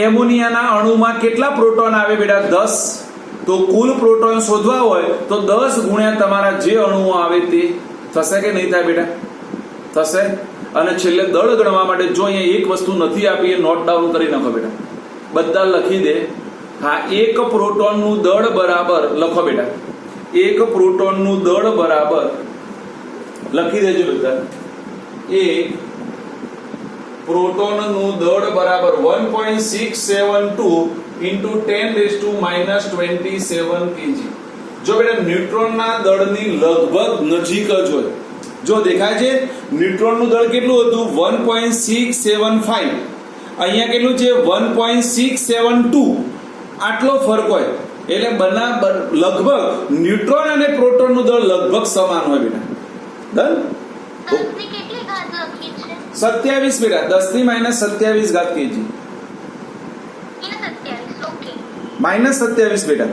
એમોનિયાના અણુમાં કેટલા પ્રોટોન આવે બેટા 10 તો કુલ પ્રોટોન શોધવા હોય તો 10 ગુણ્યા તમારા જે અણુઓ આવે તે થશે કે નહીં થાય બેટા થશે અને છેલ્લે દળ ગણવા માટે જો અહીંયા એક વસ્તુ નથી આપી એ નોટ ડાઉન કરી નાખો બેટા બધા લખી દે હા એક પ્રોટોનનું દળ બરાબર લખો બેટા એક પ્રોટોનનું દળ બરાબર લખી દેજો બધા એક પ્રોટોનનું દળ બરાબર 1.672 into 10⁻27 kg જો બેટા ન્યુટ્રોનના દળની લગભગ નજીક જ હોય જો દેખાય છે ન્યુટ્રોનનું દળ કેટલું હતું 1.675 અહીંયા કેટલું છે 1.672 આટલો ફરક હોય એટલે બરાબર લગભગ ન્યુટ્રોન અને પ્રોટોનનું દળ લગભગ સમાન હોય બેટા ડન 10 ની કેટલી ઘાત લખી છે 27 બેટા 10 ની -27 ઘાત કેજી -27 ઓકે -27 બેટા